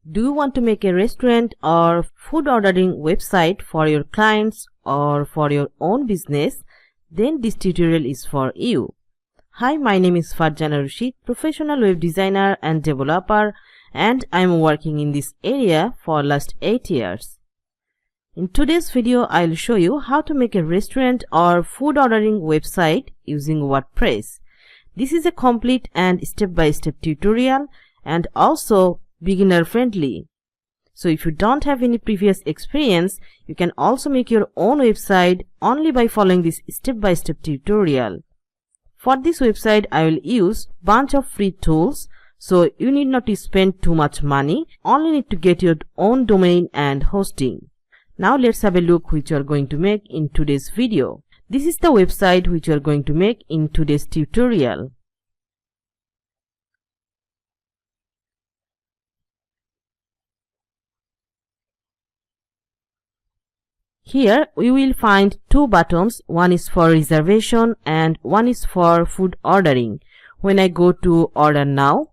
Do you want to make a restaurant or food ordering website for your clients or for your own business? Then this tutorial is for you. Hi, my name is Farjana Rashid, professional web designer and developer, and I am working in this area for last 8 years. In today's video, I'll show you how to make a restaurant or food ordering website using WordPress. This is a complete and step-by-step tutorial and also beginner friendly. So if you don't have any previous experience, you can also make your own website only by following this step-by-step tutorial. For this website, I will use bunch of free tools, so you need not to spend too much money, only need to get your own domain and hosting. Now let's have a look which you are going to make in today's video. This is the website which you are going to make in today's tutorial. Here we will find two buttons, one is for reservation and one is for food ordering. When I go to order now,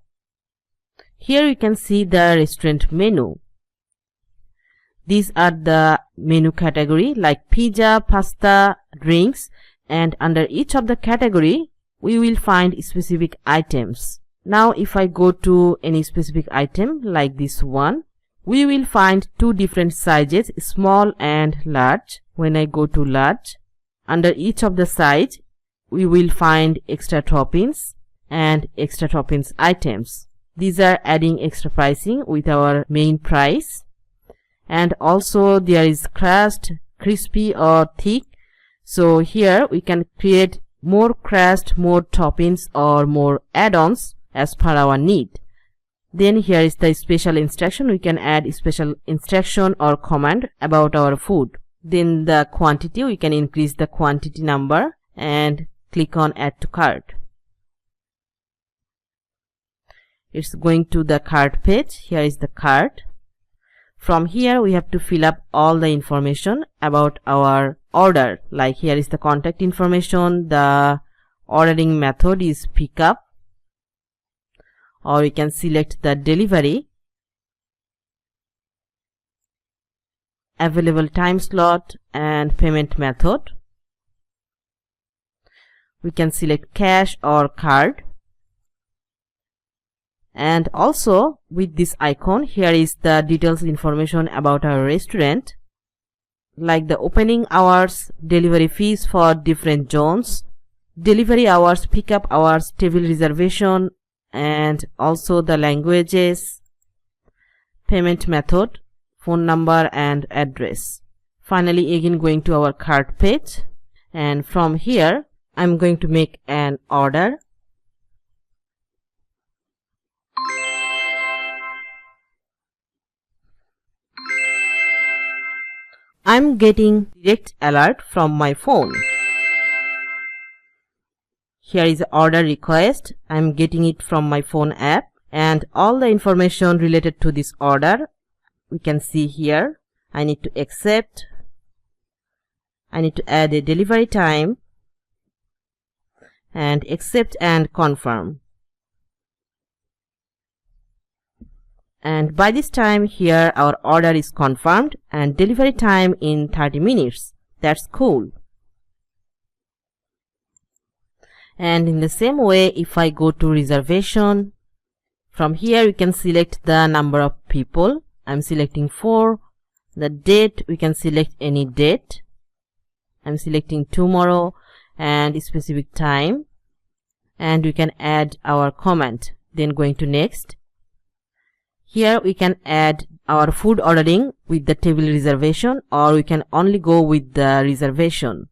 here you can see the restaurant menu. These are the menu category like pizza, pasta, drinks, and under each of the category we will find specific items. Now if I go to any specific item like this one, we will find two different sizes, small and large. When I go to large, under each of the size, we will find extra toppings and extra toppings items. These are adding extra pricing with our main price. And also there is crust, crispy or thick. So here we can create more crust, more toppings or more add-ons as per our need. Then here is the special instruction. We can add special instruction or command about our food. Then the quantity, we can increase the quantity number and click on add to cart. It's going to the cart page. Here is the cart. From here we have to fill up all the information about our order. Like here is the contact information, the ordering method is pick up, or we can select the delivery, available time slot and payment method. We can select cash or card. And also with this icon, here is the details information about our restaurant, like the opening hours, delivery fees for different zones, delivery hours, pickup hours, table reservation, and also the languages, payment method, phone number and address. Finally again going to our cart page, and from here I'm going to make an order. I'm getting direct alert from my phone. Here is the order request. I'm getting it from my phone app, and all the information related to this order we can see here. I need to accept. I need to add a delivery time and accept and confirm. And by this time here our order is confirmed and delivery time in 30 minutes. That's cool. And in the same way, if I go to reservation, from here you can select the number of people. I'm selecting 4. The date, we can select any date. I'm selecting tomorrow and a specific time. And we can add our comment. Then going to next. Here we can add our food ordering with the table reservation, or we can only go with the reservation.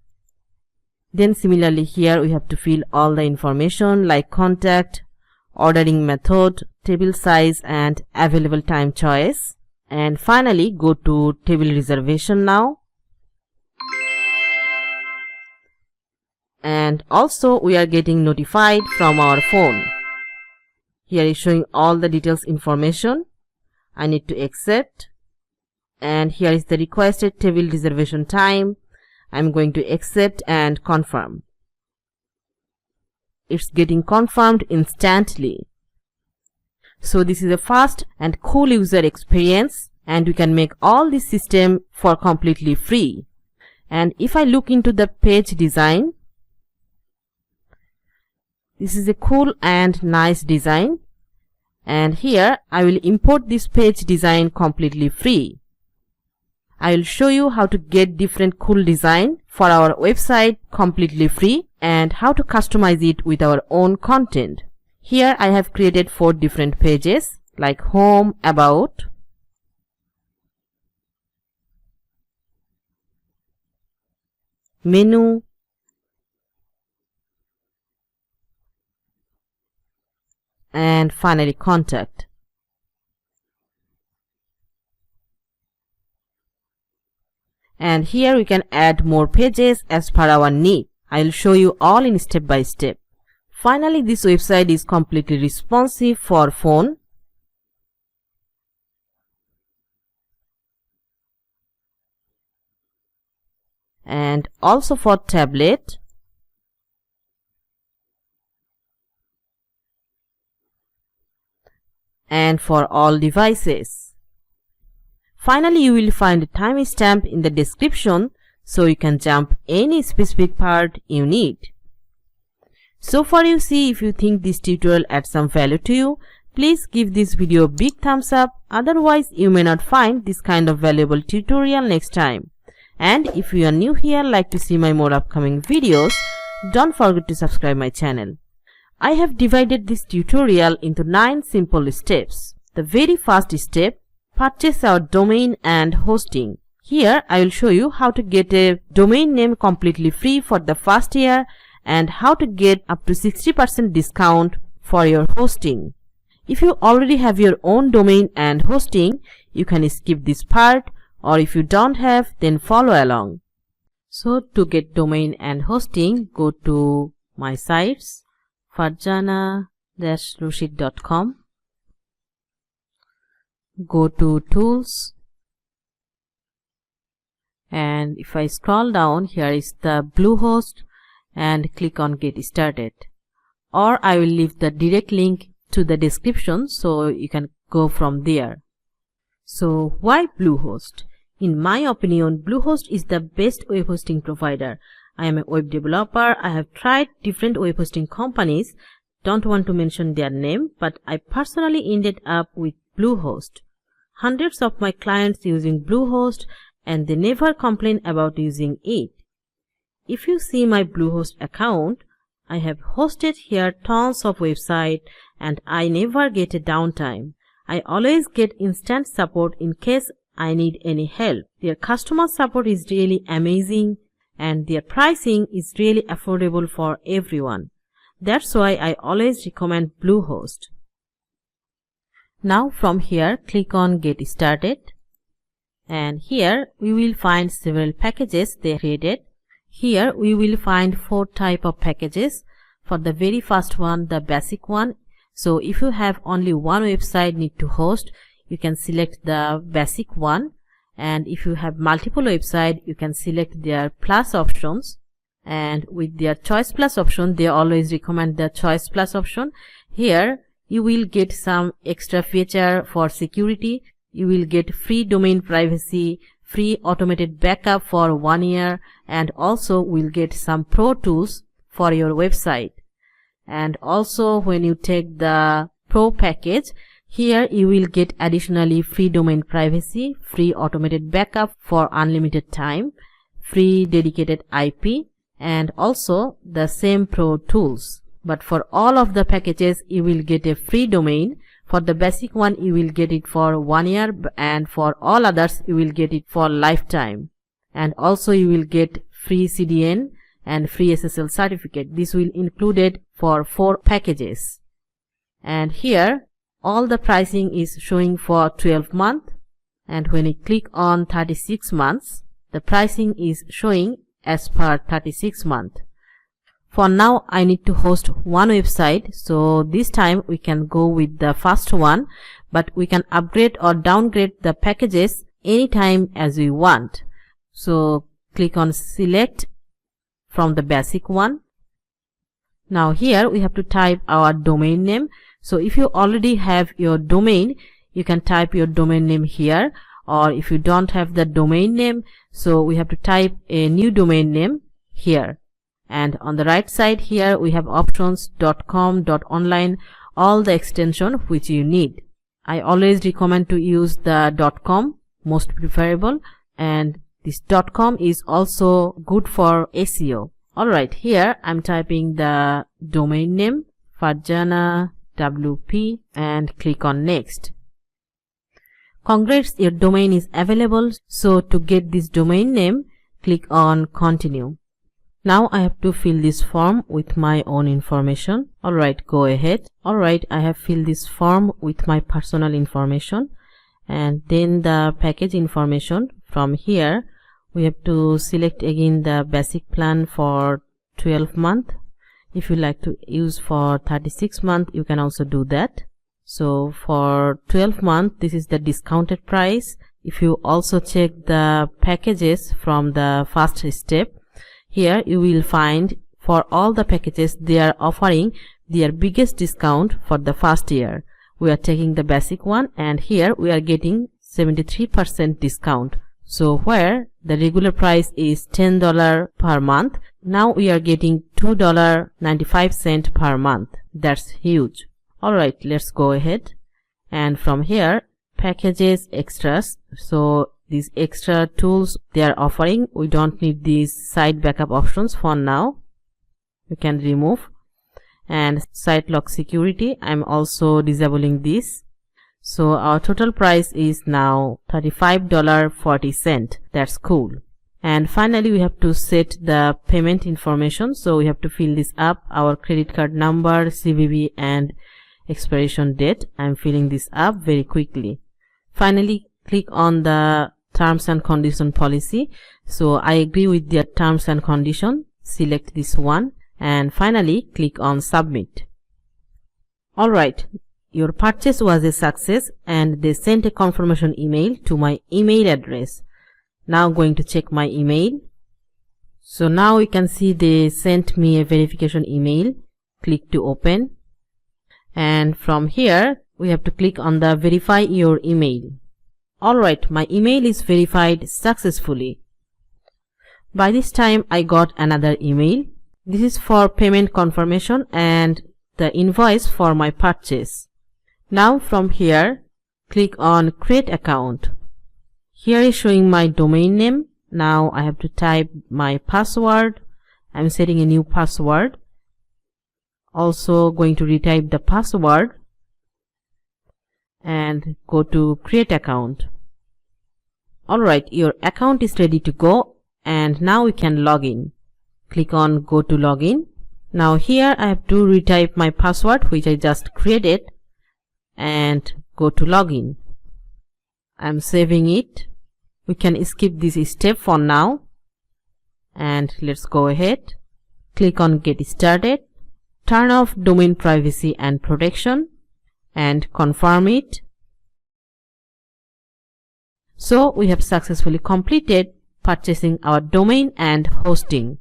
Then similarly here we have to fill all the information like contact, ordering method, table size and available time choice. And finally go to table reservation now. And also we are getting notified from our phone. Here is showing all the details information. I need to accept. And here is the requested table reservation time. I'm going to accept and confirm. It's getting confirmed instantly. So this is a fast and cool user experience, and we can make all this system for completely free. And if I look into the page design, this is a cool and nice design, and here I will import this page design completely free. I will show you how to get different cool design for our website completely free and how to customize it with our own content. Here I have created 4 different pages like home, about, menu, and finally contact. And here we can add more pages as per our need. I will show you all in step by step. Finally, this website is completely responsive for phone, and also for tablet, and for all devices. Finally, you will find a timestamp in the description so you can jump any specific part you need. So far you see, if you think this tutorial adds some value to you, please give this video a big thumbs up, otherwise you may not find this kind of valuable tutorial next time. And if you are new here, like to see my more upcoming videos, don't forget to subscribe my channel. I have divided this tutorial into 9 simple steps. The very first step, purchase our domain and hosting. Here I will show you how to get a domain name completely free for the first year and how to get up to 60% discount for your hosting. If you already have your own domain and hosting, you can skip this part, or if you don't have, then follow along. So to get domain and hosting, go to my sites, farjana-rashid.com. Go to tools, and if I scroll down, here is the Bluehost, and click on get started. Or I will leave the direct link to the description so you can go from there. So why Bluehost? In my opinion, Bluehost is the best web hosting provider. I am a web developer. I have tried different web hosting companies. Don't want to mention their name, but I personally ended up with Bluehost. Hundreds of my clients using Bluehost, and they never complain about using it. If you see my Bluehost account, I have hosted here tons of websites and I never get a downtime. I always get instant support in case I need any help. Their customer support is really amazing and their pricing is really affordable for everyone. That's why I always recommend Bluehost. Now from here, click on get started, and here we will find several packages they created. Here we will find 4 types of packages. For the very first one, the basic one. So if you have only one website need to host, you can select the basic one, and if you have multiple websites, you can select their plus options. And with their choice plus option, they always recommend the choice plus option. Here you will get some extra feature for security. You will get free domain privacy, free automated backup for 1 year, and also will get some pro tools for your website. And also when you take the pro package, here you will get additionally free domain privacy, free automated backup for unlimited time, free dedicated IP, and also the same pro tools. But for all of the packages you will get a free domain. For the basic one you will get it for 1 year, and for all others you will get it for lifetime. And also you will get free CDN and free SSL certificate. This will included for 4 packages. And here all the pricing is showing for 12 months, and when you click on 36 months, the pricing is showing as per 36 months. For now I need to host one website, so this time we can go with the first one, but we can upgrade or downgrade the packages anytime as we want. So click on select from the basic one. Now here we have to type our domain name. So if you already have your domain, you can type your domain name here, or if you don't have the domain name, so we have to type a new domain name here. And on the right side here we have options .com, .online, all the extension which you need. I always recommend to use the .com, most preferable, and this .com is also good for SEO. Alright, here I'm typing the domain name Farjana WP and click on next. Congrats, your domain is available. So to get this domain name, click on continue. Now I have to fill this form with my own information. Alright, go ahead. Alright, I have filled this form with my personal information and then the package information. From here we have to select again the basic plan for 12 month. If you like to use for 36 month, you can also do that. So for 12 month, this is the discounted price. If you also check the packages from the first step, here you will find for all the packages they are offering their biggest discount for the first year. We are taking the basic one and here we are getting 73% discount. So where the regular price is $10 per month, now we are getting $2.95 per month. That's huge. Alright, let's go ahead. And from here, packages, extras. So these extra tools they are offering, we don't need these site backup options for now. We can remove. And site lock security, I'm also disabling this. So our total price is now $35.40. That's cool. And finally we have to set the payment information. So we have to fill this up, our credit card number, CVV and expiration date. I'm filling this up very quickly. Finally click on the terms and condition policy. So I agree with the terms and condition. Select this one and finally click on submit. Alright, your purchase was a success and they sent a confirmation email to my email address. Now going to check my email. So now you can see they sent me a verification email. Click to open. And from here we have to click on the verify your email. Alright, my email is verified successfully. By this time I got another email. This is for payment confirmation and the invoice for my purchase. Now from here click on create account. Here is showing my domain name. Now I have to type my password. I'm setting a new password. Also going to retype the password and go to create account. Alright, your account is ready to go and now we can log in. Click on go to login. Now here I have to retype my password which I just created and go to login. I'm saving it. We can skip this step for now and let's go ahead. Click on get started. Turn off domain privacy and protection and confirm it. So we have successfully completed purchasing our domain and hosting.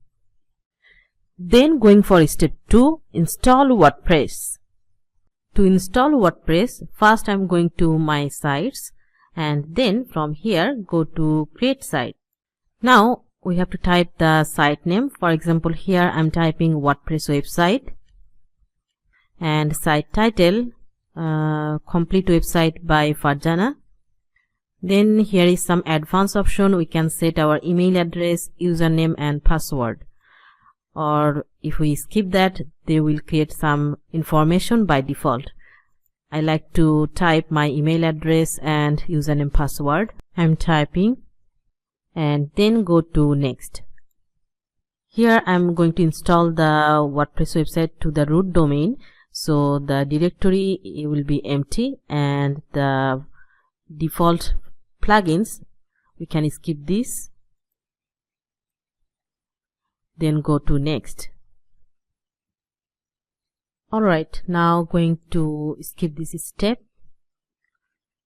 Then going for step 2, install WordPress. To install WordPress, first I'm going to my sites and then from here go to create site. Now we have to type the site name. For example, here I'm typing WordPress website and site title complete website by Farjana. Then here is some advanced option. We can set our email address, username and password. Or if we skip that, they will create some information by default. I like to type my email address and username password. I'm typing and then go to next. Here I'm going to install the WordPress website to the root domain. So the directory will be empty and the default plugins, we can skip this. Then go to next. Alright, now going to skip this step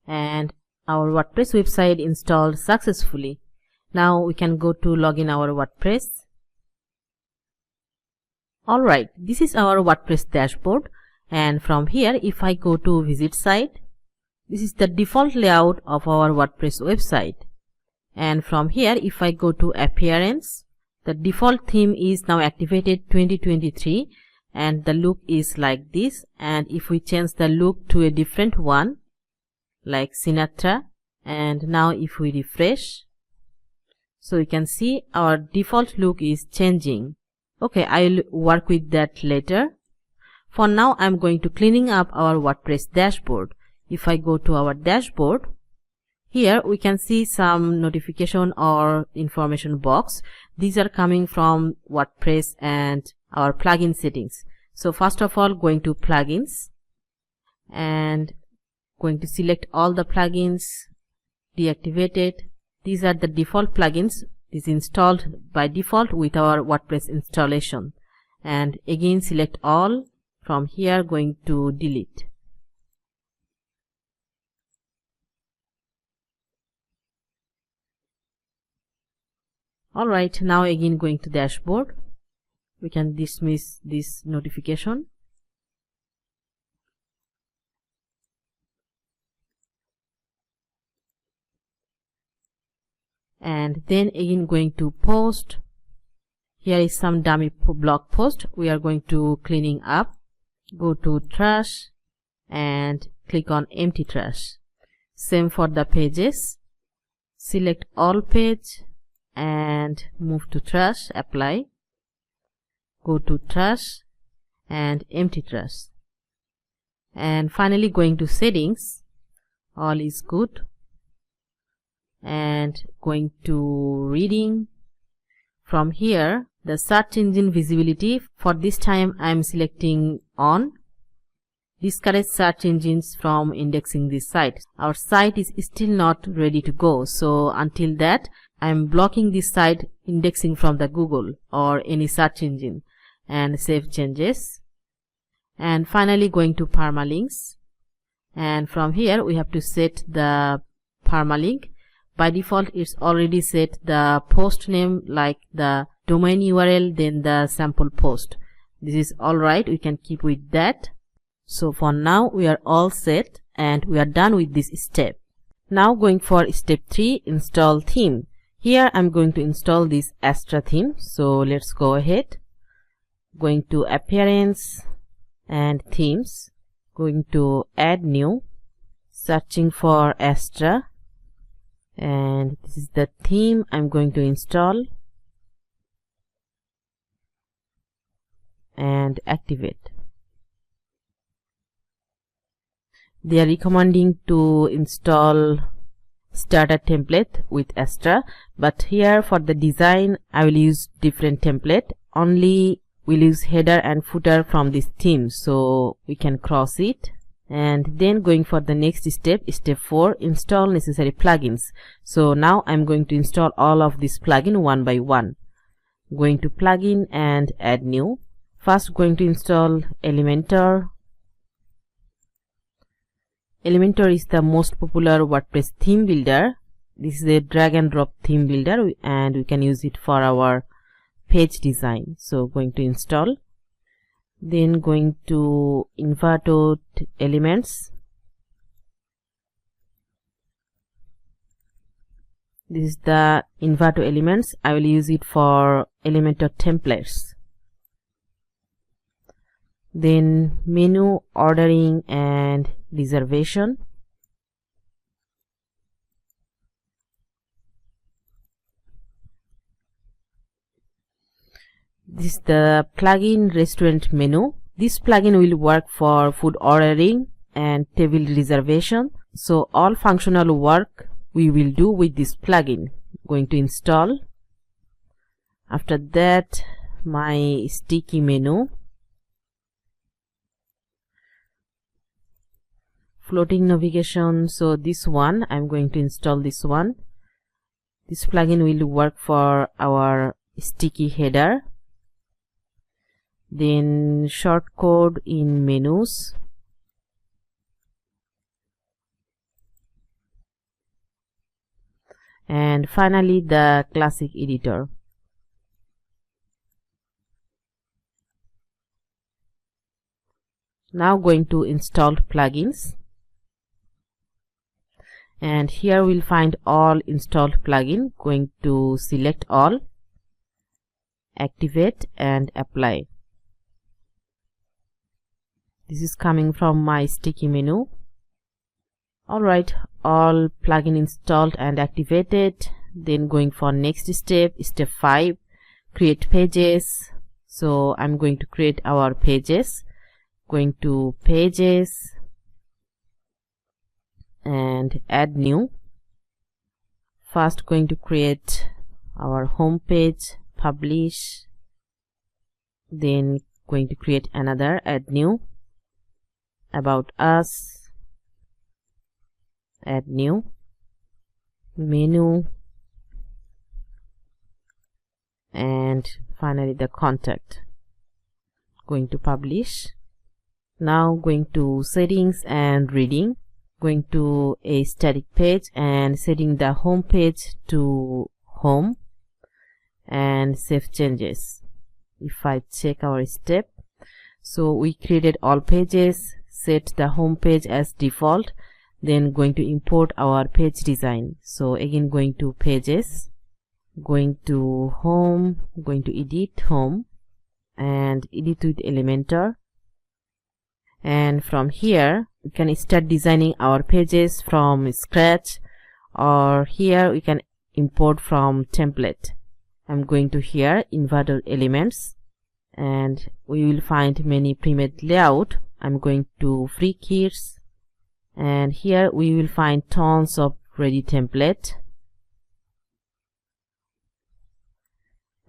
and our WordPress website installed successfully. Now we can go to login our WordPress. Alright, this is our WordPress dashboard And from here, if I go to visit site, this is the default layout of our WordPress website. And from here, if I go to appearance, the default theme is now activated 2023 and the look is like this. And if we change the look to a different one like Sinatra, and now if we refresh, so you can see our default look is changing. Okay, I'll work with that later. For now, I'm going to cleaning up our WordPress dashboard. If I go to our dashboard, here we can see some notification or information box. These are coming from WordPress and our plugin settings. So first of all, going to plugins and going to select all the plugins, deactivate it. These are the default plugins. This is installed by default with our WordPress installation. And again select all. From here going to delete. Alright, now again going to dashboard. We can dismiss this notification. And then again going to post. Here is some dummy blog post. We are going to cleaning up. Go to trash and click on empty trash. Same for the pages. Select all page and move to trash, apply. Go to trash and empty trash. And finally going to settings. All is good. And going to reading. From here, the search engine visibility, for this time I am selecting on. Discourage search engines from indexing this site. Our site is still not ready to go, so until that I am blocking this site indexing from the Google or any search engine. And save changes. And finally going to permalinks. And from here we have to set the permalink. By default, it's already set the post name like the domain URL, then the sample post. This is alright, we can keep with that. So for now, we are all set and we are done with this step. Now going for step 3, install theme. Here I'm going to install this Astra theme. So let's go ahead. Going to appearance and themes. Going to add new. Searching for Astra. And this is the theme I'm going to install and activate. They are recommending to install starter template with Astra, but here for the design I will use different template. Only we'll use header and footer from this theme, so we can cross it. And then going for the next step, step 4, install necessary plugins. So now I'm going to install all of this plugin one by one. Going to plugin and add new. First going to install Elementor. Elementor is the most popular WordPress theme builder. This is a drag and drop theme builder and we can use it for our page design. So going to install. Then going to Envato elements. This is the Envato elements. I will use it for Elementor templates. Then menu, ordering and reservation. This is the plugin restaurant menu. This plugin will work for food ordering and table reservation. So all functional work we will do with this plugin. Going to install. After that, my sticky menu. Floating navigation. So this one, I'm going to install this one. This plugin will work for our sticky header. Then shortcode in menus. And finally the classic editor. Now going to installed plugins, and here we'll find all installed plugin. Going to select all, activate and apply. This is coming from my sticky menu. Alright, all plugin installed and activated. Then going for next step, step 5, create pages. So I'm going to create our pages. Going to pages and add new. First going to create our home page, publish, then going to create another, add new, about us, add new, menu, and finally the contact. Going to publish. Now going to settings and reading, going to a static page and setting the home page to home and save changes. If I check our step, so we created all pages, set the home page as default, then going to import our page design. So again going to pages, going to home, going to edit home and edit with Elementor. And from here we can start designing our pages from scratch, or here we can import from template. I'm going to here inverted elements and we will find many pre-made layout. I'm going to free kits and here we will find tons of ready template.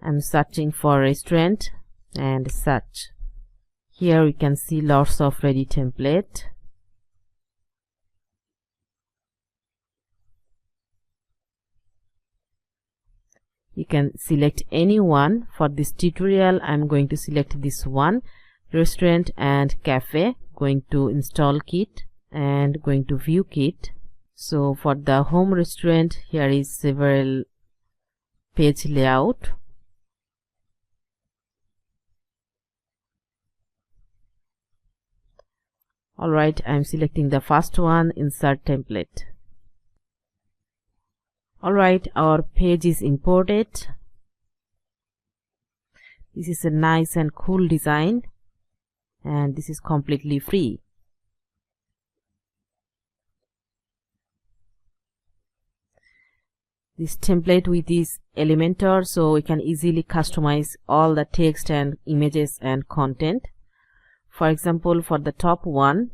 I'm searching for restaurant and search. Here we can see lots of ready template. You can select any one. For this tutorial I'm going to select this one, restaurant and cafe. Going to install kit and going to view kit. So for the home restaurant, here is several page layout. Alright, I'm selecting the first one, insert template. Alright, our page is imported. This is a nice and cool design and this is completely free. This template with this Elementor, so we can easily customize all the text and images and content. For example, for the top one,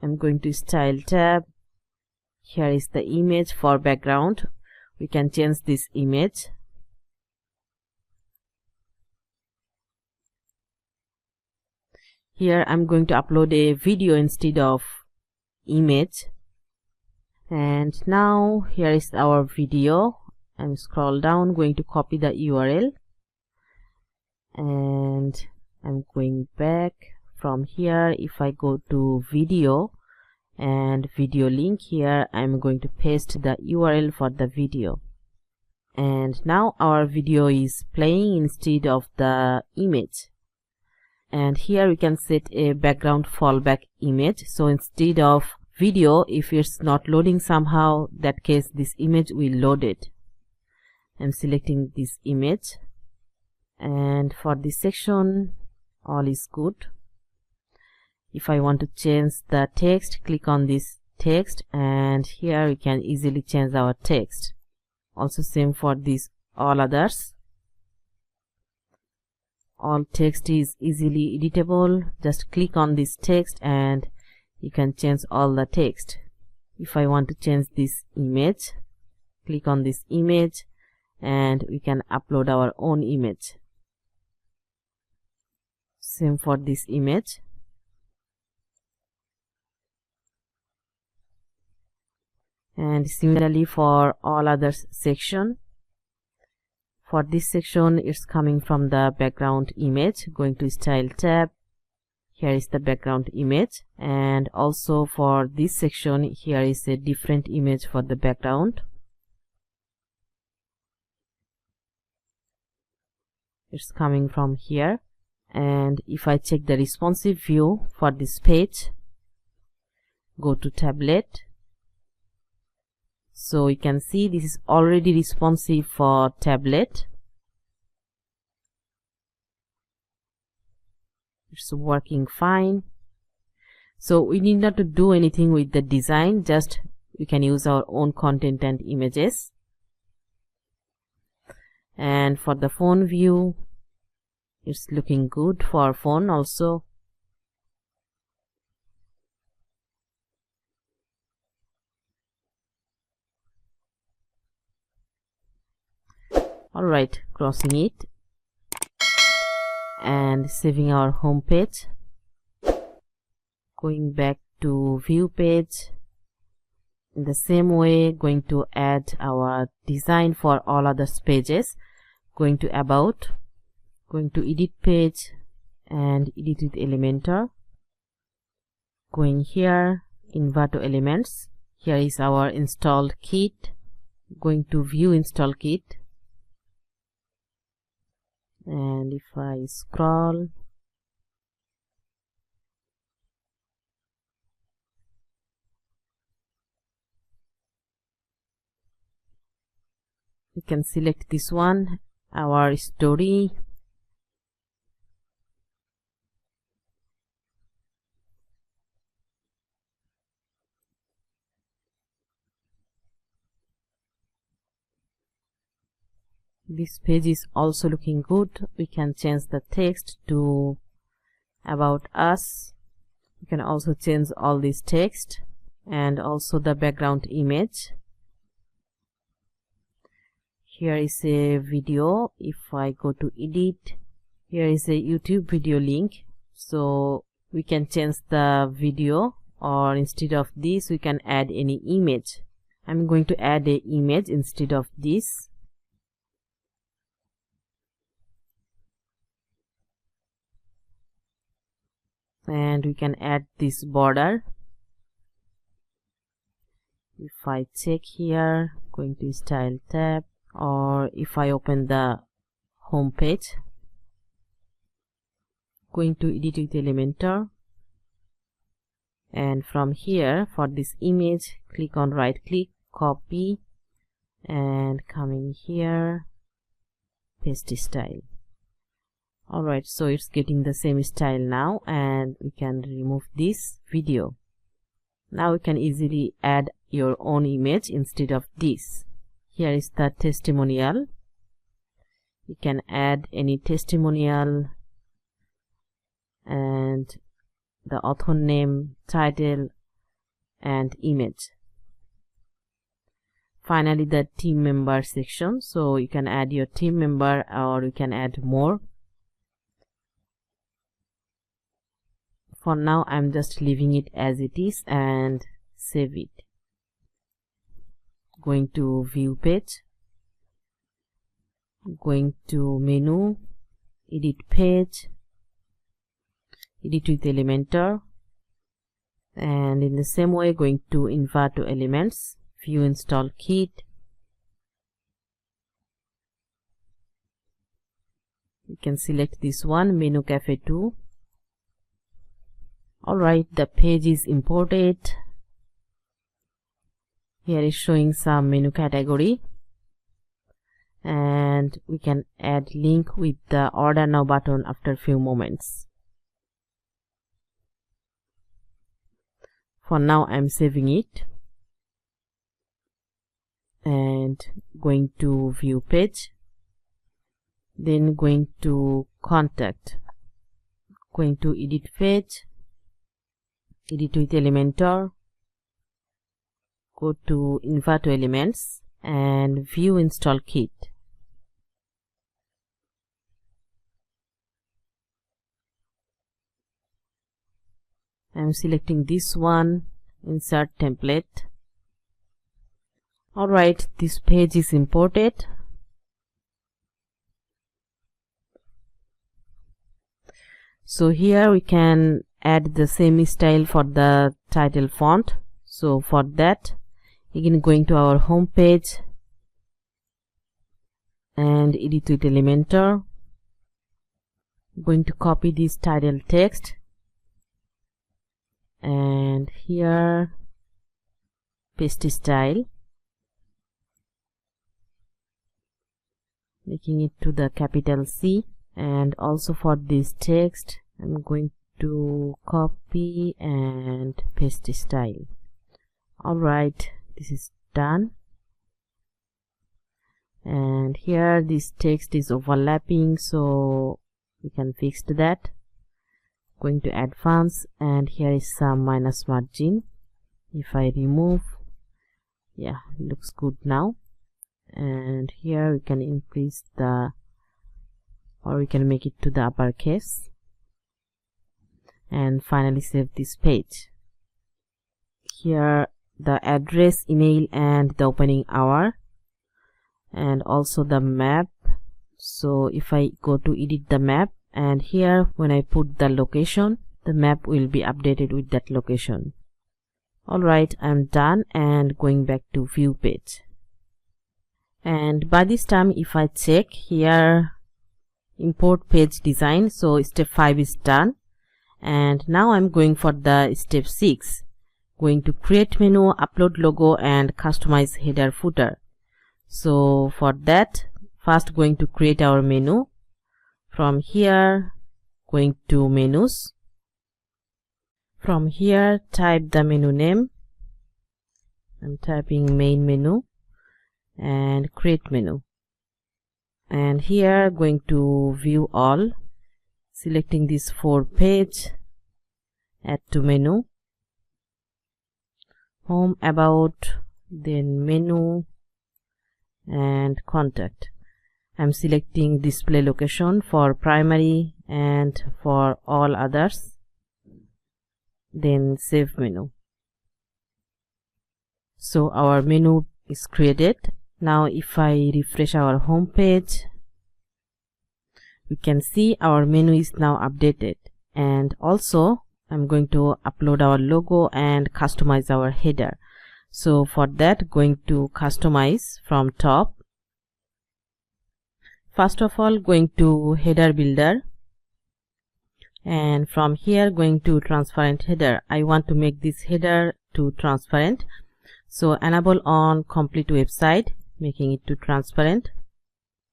I'm going to style tab. Here is the image for background. We can change this image. Here I'm going to upload a video instead of image. And now here is our video. I'm scroll down, going to copy the URL and I'm going back. From here, if I go to video and video link, here I'm going to paste the URL for the video. And now our video is playing instead of the image. And here we can set a background fallback image. So instead of video, if it's not loading somehow, that case this image will load it. I'm selecting this image, and for this section all is good. If I want to change the text, click on this text and here we can easily change our text. Also same for this all others. All text is easily editable. Just click on this text and you can change all the text. If I want to change this image, click on this image and we can upload our own image. Same for this image. And similarly for all other section. For this section, it's coming from the background image. Going to style tab. Here is the background image, and also for this section here is a different image for the background. It's coming from here, And if I check the responsive view for this page, go to tablet. So you can see this is already responsive for tablet. It's working fine. So we need not to do anything with the design, just we can use our own content and images. And for the phone view, it's looking good for phone also. Alright, crossing it and saving our home page. Going back to view page. In the same way, going to add our design for all other pages. Going to about, going to edit page and edit with Elementor. Going here, invert to elements. Here is our installed kit. Going to view install kit. And if I scroll, we can select this one, our story. This page is also looking good. We can change the text to about us. We can also change all this text and also the background image. Here is a video. If I go to edit, here is a YouTube video link. So we can change the video, or instead of this we can add any image. I'm going to add an image instead of this. And we can add this border. If I check here, going to style tab, or if I open the home page, going to edit with Elementor, and from here for this image click on right click, copy, and coming here paste style. Alright, so it's getting the same style now, and we can remove this video. Now we can easily add your own image instead of this. Here is the testimonial. You can add any testimonial and the author name, title, and image. Finally, the team member section. So you can add your team member, or you can add more. For now, I'm just leaving it as it is and save it. Going to view page, going to menu, edit page, edit with Elementor, and in the same way going to invert to elements, view install kit. You can select this one, menu cafe 2. Alright, the page is imported. Here is showing some menu category, and we can add link with the order now button after few moments. For now I'm saving it and going to view page, then going to contact, going to edit page, edit with Elementor, go to invert to elements and view install kit. I'm selecting this one, insert template. Alright, this page is imported. So here we can add the same style for the title font. So for that, again going to our home page and edit with Elementor, I'm going to copy this title text, and here paste style, making it to the capital C. And also for this text I'm going to copy and paste style. Alright, this is done. And here this text is overlapping, so we can fix that. Going to advance, and here is some minus margin. If I remove, yeah, looks good now. And here we can increase the, or we can make it to the uppercase. And finally save this page. Here the address, email, and the opening hour, and also the map. So if I go to edit the map, and here when I put the location, the map will be updated with that location. Alright, I'm done and going back to view page. And by this time if I check here, import page design, so step 5 is done. And now I'm going for the step 6, going to create menu, upload logo, and customize header footer. So for that, first going to create our menu. From here going to menus. From here type the menu name. I'm typing main menu and create menu. And here going to view all, selecting this 4 page, add to menu, home, about, then menu and contact. I'm selecting display location for primary and for all others, then save menu. So our menu is created. Now if I refresh our home page, we can see our menu is now updated. And also I'm going to upload our logo and customize our header. So for that, going to customize from top. First of all, going to header builder, and from here going to transparent header. I want to make this header to transparent, so enable on complete website, making it to transparent.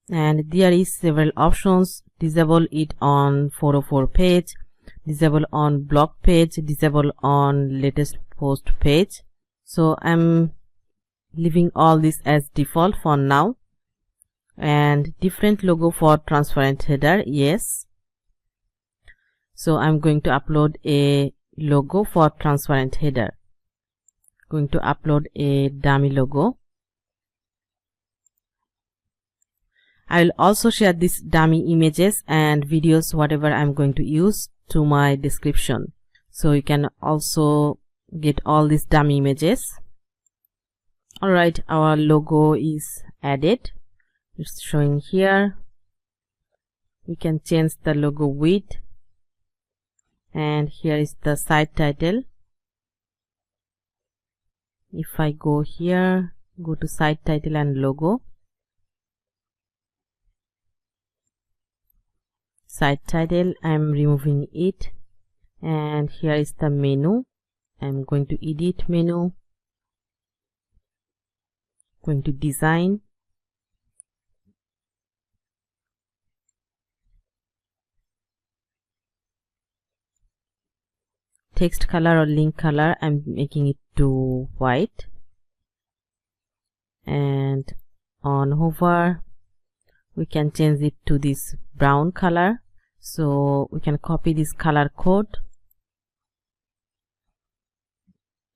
And there is several options: disable it on 404 page, disable on blog page, disable on latest post page. So I'm leaving all this as default for now. And different logo for transparent header, yes. So I'm going to upload a logo for transparent header. Going to upload a dummy logo. I will also share these dummy images and videos, whatever I'm going to use, to my description, so you can also get all these dummy images. Alright, our logo is added. It's showing here. We can change the logo width, and here is the site title. If I go here, go to site title and logo, site title, I'm removing it. And here is the menu. I'm going to edit menu, going to design, text color or link color, I'm making it to white. And on hover we can change it to this brown color, so we can copy this color code.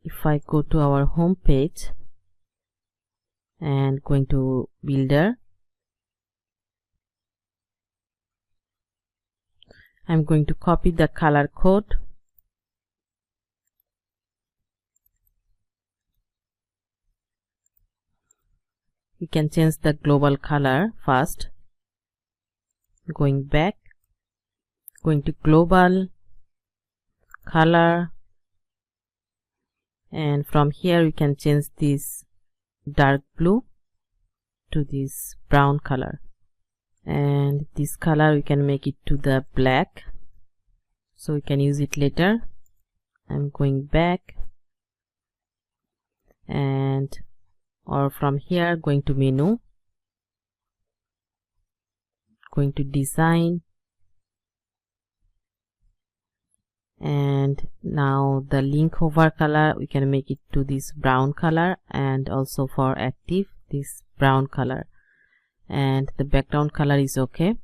If I go to our home page and going to builder, I'm going to copy the color code. We can change the global color first. Going back, going to global color, and from here we can change this dark blue to this brown color. and this color we can make it to the black, so we can use it later. I'm going back, and or from here going to menu, going to design, and now the link hover color we can make it to this brown color, and also for active this brown color, and the background color is okay,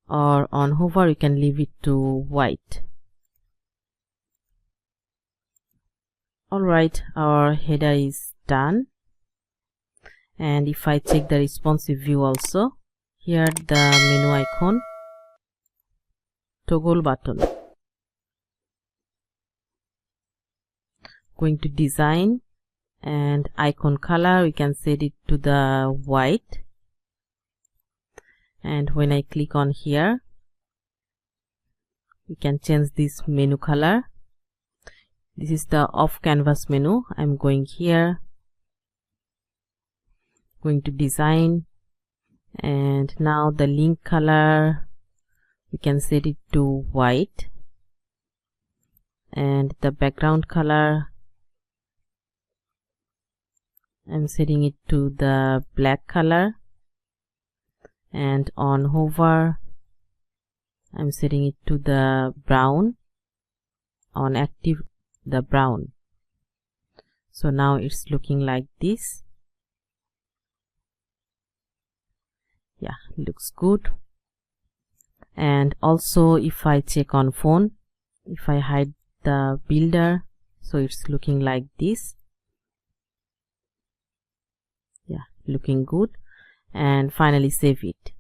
or on hover you can leave it to white. Alright, our header is done, and if I check the responsive view also, here the menu icon, toggle button, going to design, and icon color we can set it to the white, and when I click on here we can change this menu color. This is the off canvas menu. I'm going here, going to design, and now the link color we can set it to white, and the background color I'm setting it to the black color, and on hover I'm setting it to the brown, on active the brown. So now it's looking like this. Yeah, looks good. And also if I check on phone, if I hide the builder, so it's looking like this. Yeah, looking good. And finally save it.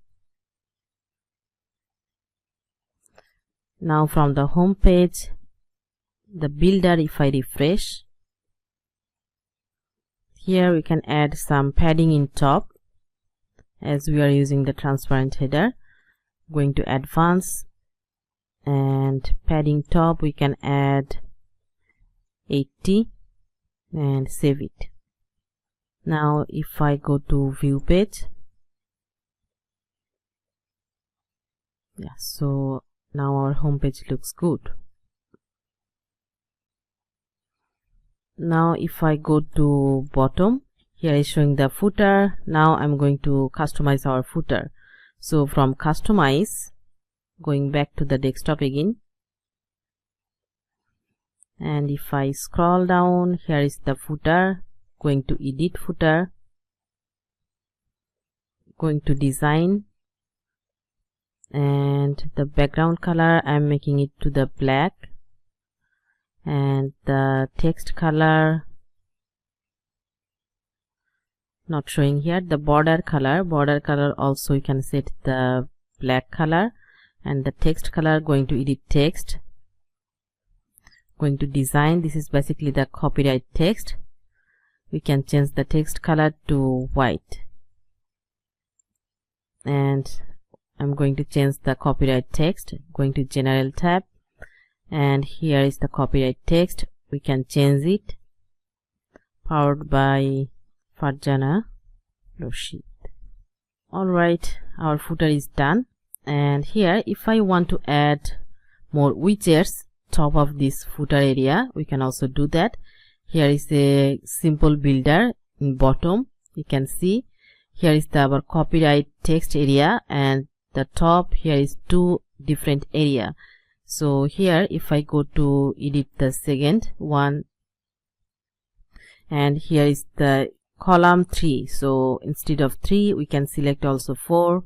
Now from the home page, the builder, if I refresh, here we can add some padding in top, as we are using the transparent header. Going to advanced, and padding top we can add 80 and save it. Now if I go to view page, yeah, so now our home page looks good. Now if I go to bottom, here is showing the footer. Now I'm going to customize our footer. So from customize, going back to the desktop again, and if I scroll down, here is the footer, going to edit footer, going to design, and the background color I'm making it to the black, and the text color not showing here. The border color also you can set the black color, and the text color going to edit text, going to design. This is basically the copyright text. We can change the text color to white, and I'm going to change the copyright text, going to general tab, and here is the copyright text. We can change it. Powered by Farjana, Rashid. Alright, our footer is done, and here if I want to add more widgets top of this footer area, we can also do that. Here is a simple builder in bottom. You can see here is our copyright text area, and the top here is two different area. So here if I go to edit the second one, and here is the column 3, so instead of 3 we can select also 4,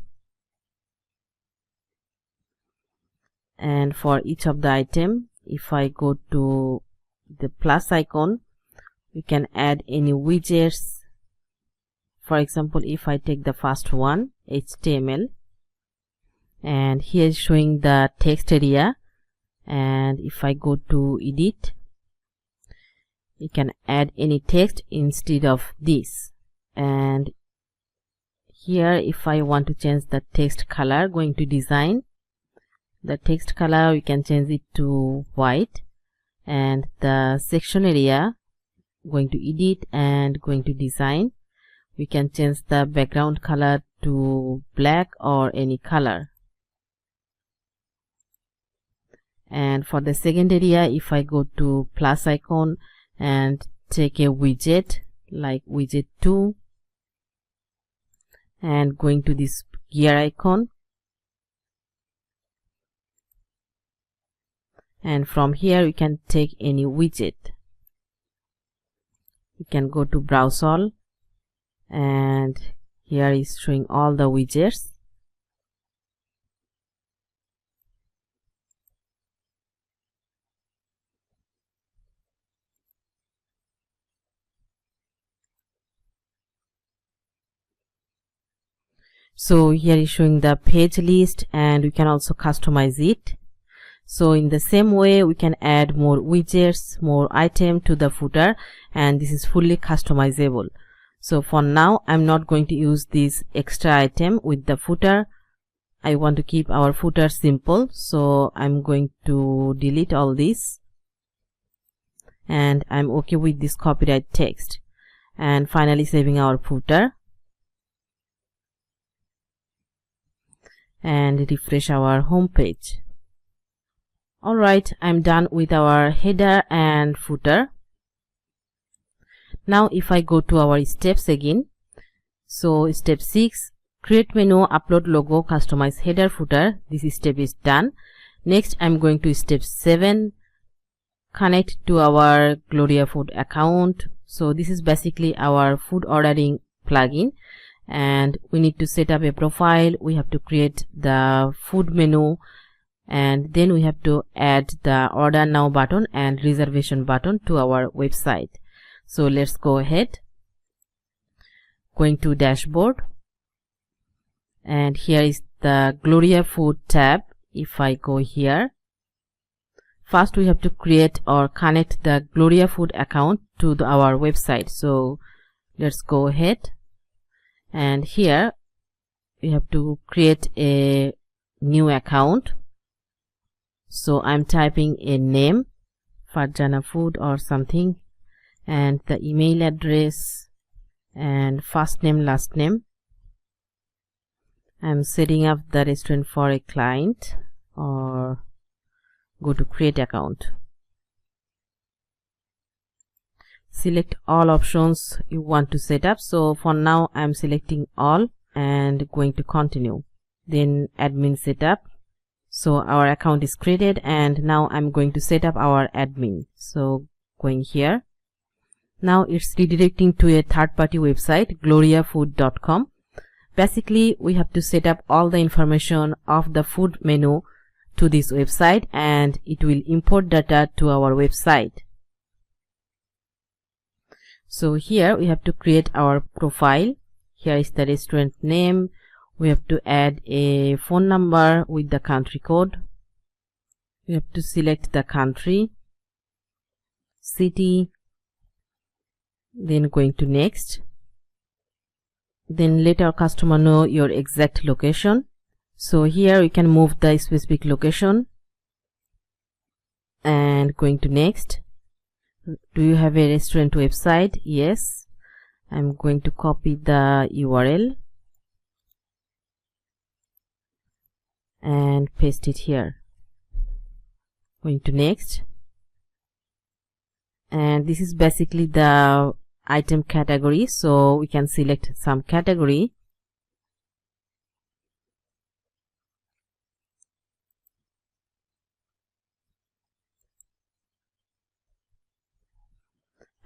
and for each of the item if I go to the plus icon, we can add any widgets. For example, if I take the first one, HTML, and here is showing the text area, and if I go to edit, you can add any text instead of this. And here if I want to change the text color, going to design, the text color we can change it to white, and the section area, going to edit and going to design, we can change the background color to black or any color. And for the second area, if I go to plus icon and take a widget like widget 2 and going to this gear icon, and from here we can take any widget. We can go to browse all, and here is showing all the widgets. So here is showing the page list, and we can also customize it. So in the same way, we can add more widgets, more item to the footer, and this is fully customizable. So for now, I'm not going to use this extra item with the footer. I want to keep our footer simple, so I'm going to delete all this, and I'm okay with this copyright text. And finally saving our footer and refresh our home page. Alright, I'm done with our header and footer. Now if I go to our steps again, so step 6, create menu, upload logo, customize header, footer. This step is done. Next I'm going to step 7, connect to our GloriaFood account. So this is basically our food ordering plugin, and we need to set up a profile. We have to create the food menu, and then we have to add the order now button and reservation button to our website. So let's go ahead. Going to dashboard, and here is the GloriaFood tab. If I go here, first we have to create or connect the GloriaFood account to our website. So let's go ahead, and here we have to create a new account. So I'm typing a name, Farjana Food or something, and the email address and first name, last name. I'm setting up the restaurant for a client, or go to create account. Select all options you want to set up. So for now I'm selecting all and going to continue. Then admin setup. So our account is created, and now I'm going to set up our admin. So going here, now it's redirecting to a third-party website, gloriafood.com. Basically we have to set up all the information of the food menu to this website, and it will import data to our website. So here we have to create our profile. Here is the restaurant name. We have to add a phone number with the country code. We have to select the country, city, then going to next. Then let our customer know your exact location. So here we can move the specific location, and going to next. Do you have a restaurant website? Yes. I'm going to copy the URL and paste it here. Going to next, and this is basically the item category, so we can select some category.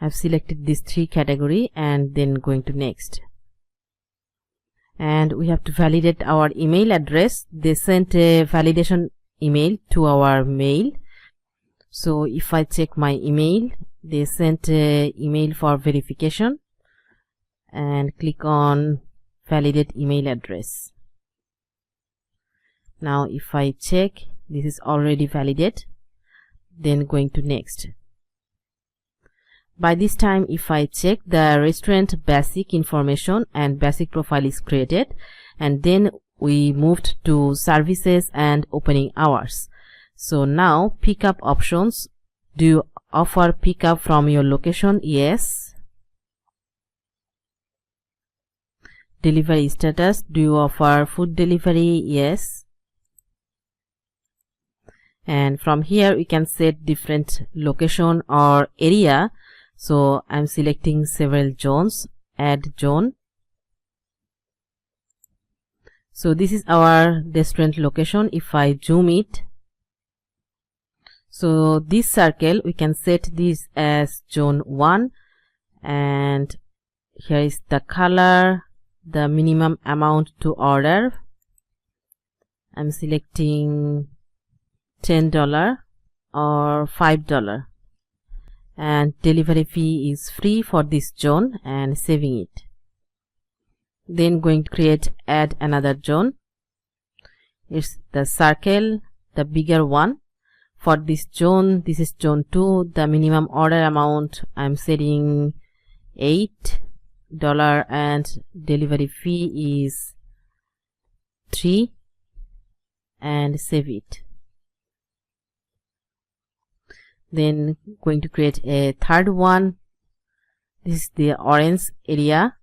I've selected these 3 category, and then going to next. And we have to validate our email address. They sent a validation email to our mail. So if I check my email, they sent a email for verification, and click on validate email address. Now if I check, this is already validated. Then going to next. By this time, if I check, the restaurant basic information and basic profile is created, and then we moved to services and opening hours. So now pickup options. Do you offer pickup from your location? Yes. delivery status. Do you offer food delivery? Yes. And from here we can set different location or area. So I'm selecting several zones. Add zone. So this is our restaurant location. If I zoom it, so this circle we can set this as zone 1, and here is the color, the minimum amount to order. I'm selecting $10 or $5, and delivery fee is free for this zone, and saving it. Then going to add another zone. It's the circle, the bigger one. For this zone, this is zone 2. The minimum order amount I'm setting $8, and delivery fee is 3, and save it. Then going to create a third one. This is the orange area.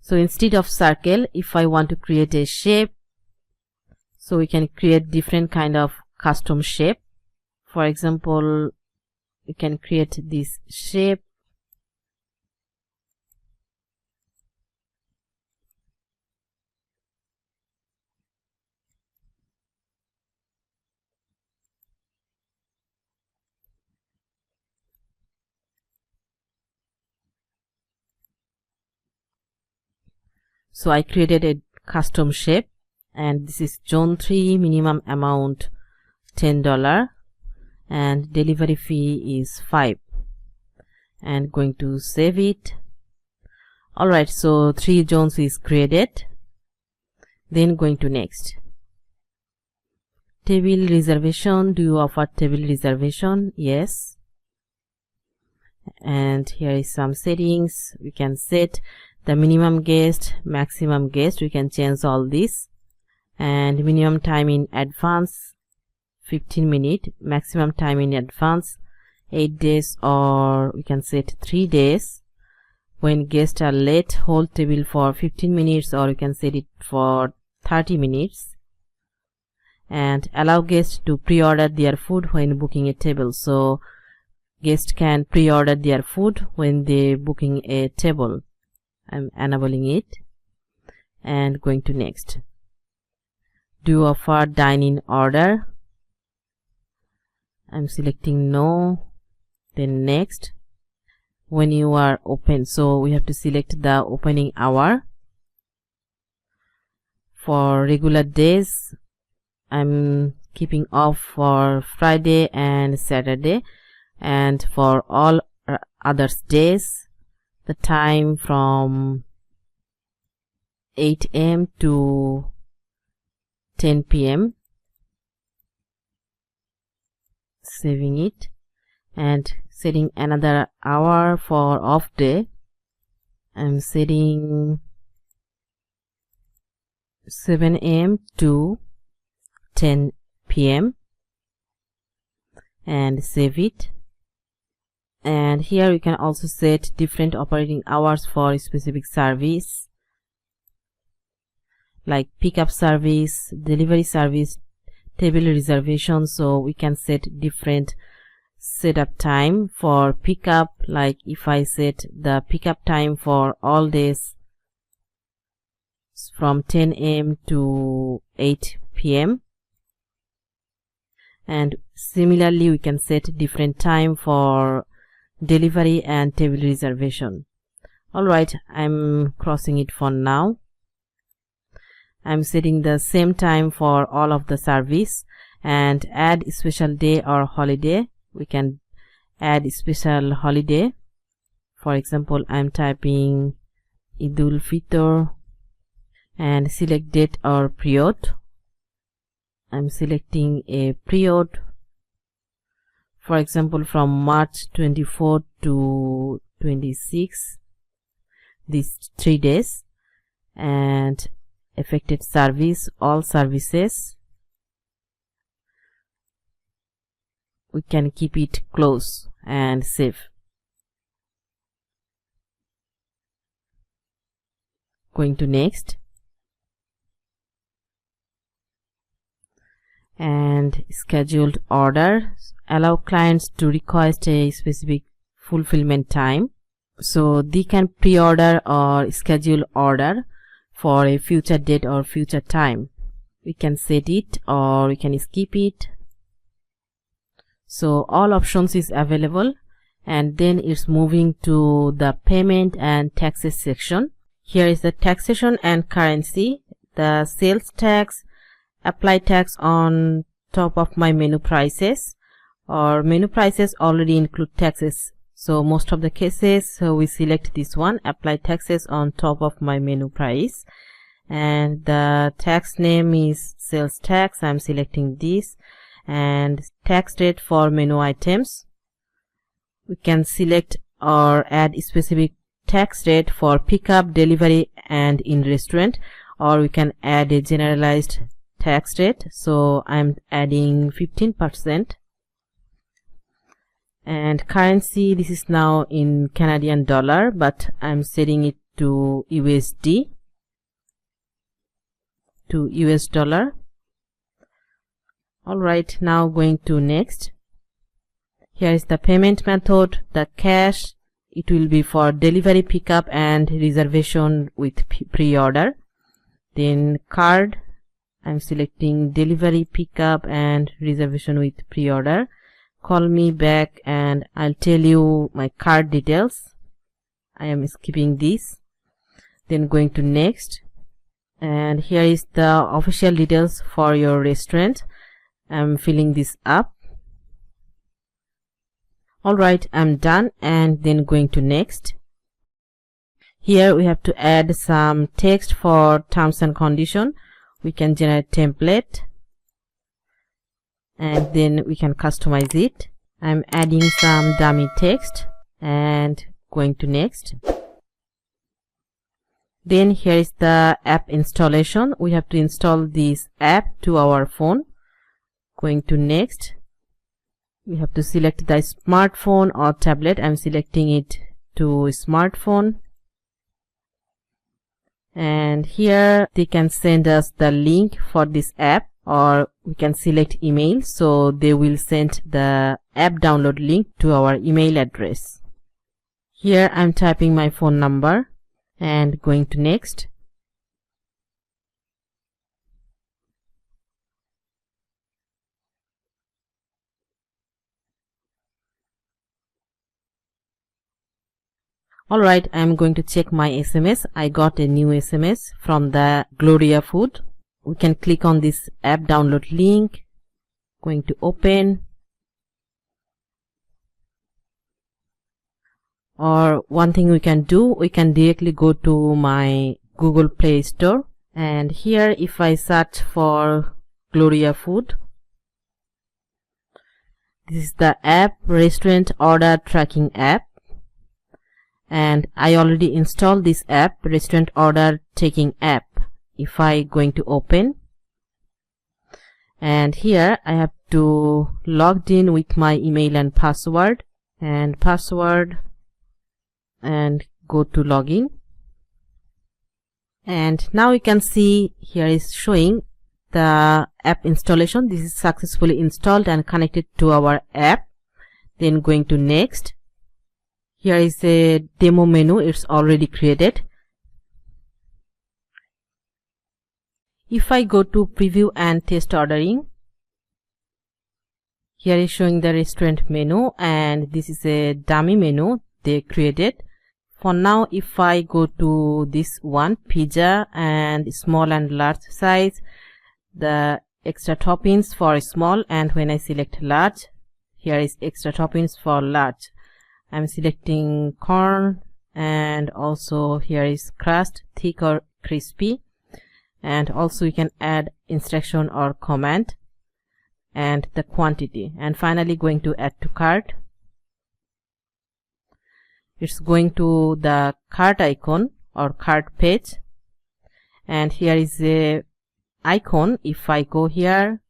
So instead of circle, if I want to create a shape, so we can create different kind of custom shape. For example, we can create this shape. So I created a custom shape, and this is zone 3, minimum amount $10, and delivery fee is 5, and going to save it. Alright, so 3 zones is created. Then going to next. Table reservation. Do you offer table reservation? Yes. And here is some settings. We can set the minimum guest, maximum guest. We can change all this. And minimum time in advance 15 minutes, maximum time in advance 8 days, or we can set 3 days. When guests are late, hold table for 15 minutes, or you can set it for 30 minutes. And allow guests to pre-order their food when booking a table. So guests can pre-order their food when they booking a table. I'm enabling it, and going to next. Do you offer dine-in order? I'm selecting no. Then next. When you are open, so we have to select the opening hour. For regular days, I'm keeping off for Friday and Saturday, and for all other days, the time from 8 AM to 10 PM. Saving it, and setting another hour for off day. I'm setting 7 AM to 10 PM, and save it. And here you can also set different operating hours for a specific service, like pickup service, delivery service, table reservation. So we can set different setup time for pickup. Like if I set the pickup time for all days from 10 AM to 8 PM, and similarly we can set different time for delivery and table reservation. Alright, I'm crossing it for now. I'm setting the same time for all of the service, and add special day or holiday. We can add special holiday. For example, I'm typing Idul Fitr, and select date or period. I'm selecting a period. For example, from March 24 to 26, these 3 days. And affected service, all services. We can keep it close and save. Going to next. And scheduled order. Allow clients to request a specific fulfillment time. So they can pre-order or schedule order for a future date or future time. We can set it or we can skip it. So all options is available, and then it's moving to the payment and taxes section. Here is the taxation and currency, the sales tax, apply tax on top of my menu prices, or menu prices already include taxes. So most of the cases we select this one, apply taxes on top of my menu price, and the tax name is sales tax. I'm selecting this, and tax rate for menu items. We can select or add a specific tax rate for pickup, delivery and in restaurant, or we can add a generalized tax rate. So I'm adding 15%. And currency, this is now in Canadian dollar, but I'm setting it to USD, to US dollar. Alright, now going to next. Here is the payment method, the cash. It will be for delivery, pickup and reservation with pre-order. Then card, I'm selecting delivery, pickup and reservation with pre-order. Call me back and I'll tell you my card details. I am skipping this. Then going to next. And here is the official details for your restaurant. I'm filling this up. Alright, I'm done, and then going to next. Here we have to add some text for terms and condition. We can generate template, and then we can customize it. I'm adding some dummy text and going to next. Then here is the app installation. We have to install this app to our phone. Going to next. We have to select the smartphone or tablet. I'm selecting it to smartphone. And here they can send us the link for this app, or we can select email, so they will send the app download link to our email address. Here I'm typing my phone number and going to next. Alright, I'm going to check my SMS. I got a new SMS from the GloriaFood. We can click on this app download link. Going to open. Or one thing we can do, we can directly go to my Google Play Store. And here if I search for GloriaFood, this is the app, restaurant order tracking app. And I already installed this app, restaurant order taking app. If I going to open, and here I have to log in with my email and password, and go to login. And now you can see here is showing the app installation. This is successfully installed and connected to our app. Then going to next. Here is a demo menu. It's already created. If I go to preview and test ordering, here is showing the restaurant menu, and this is a dummy menu they created. For now, if I go to this one, pizza and small and large size, the extra toppings for small, and when I select large, here is extra toppings for large. I'm selecting corn, and also here is crust, thick or crispy, and also you can add instruction or comment and the quantity. And finally going to add to cart. It's going to the cart icon or cart page, and here is a icon. If I go here,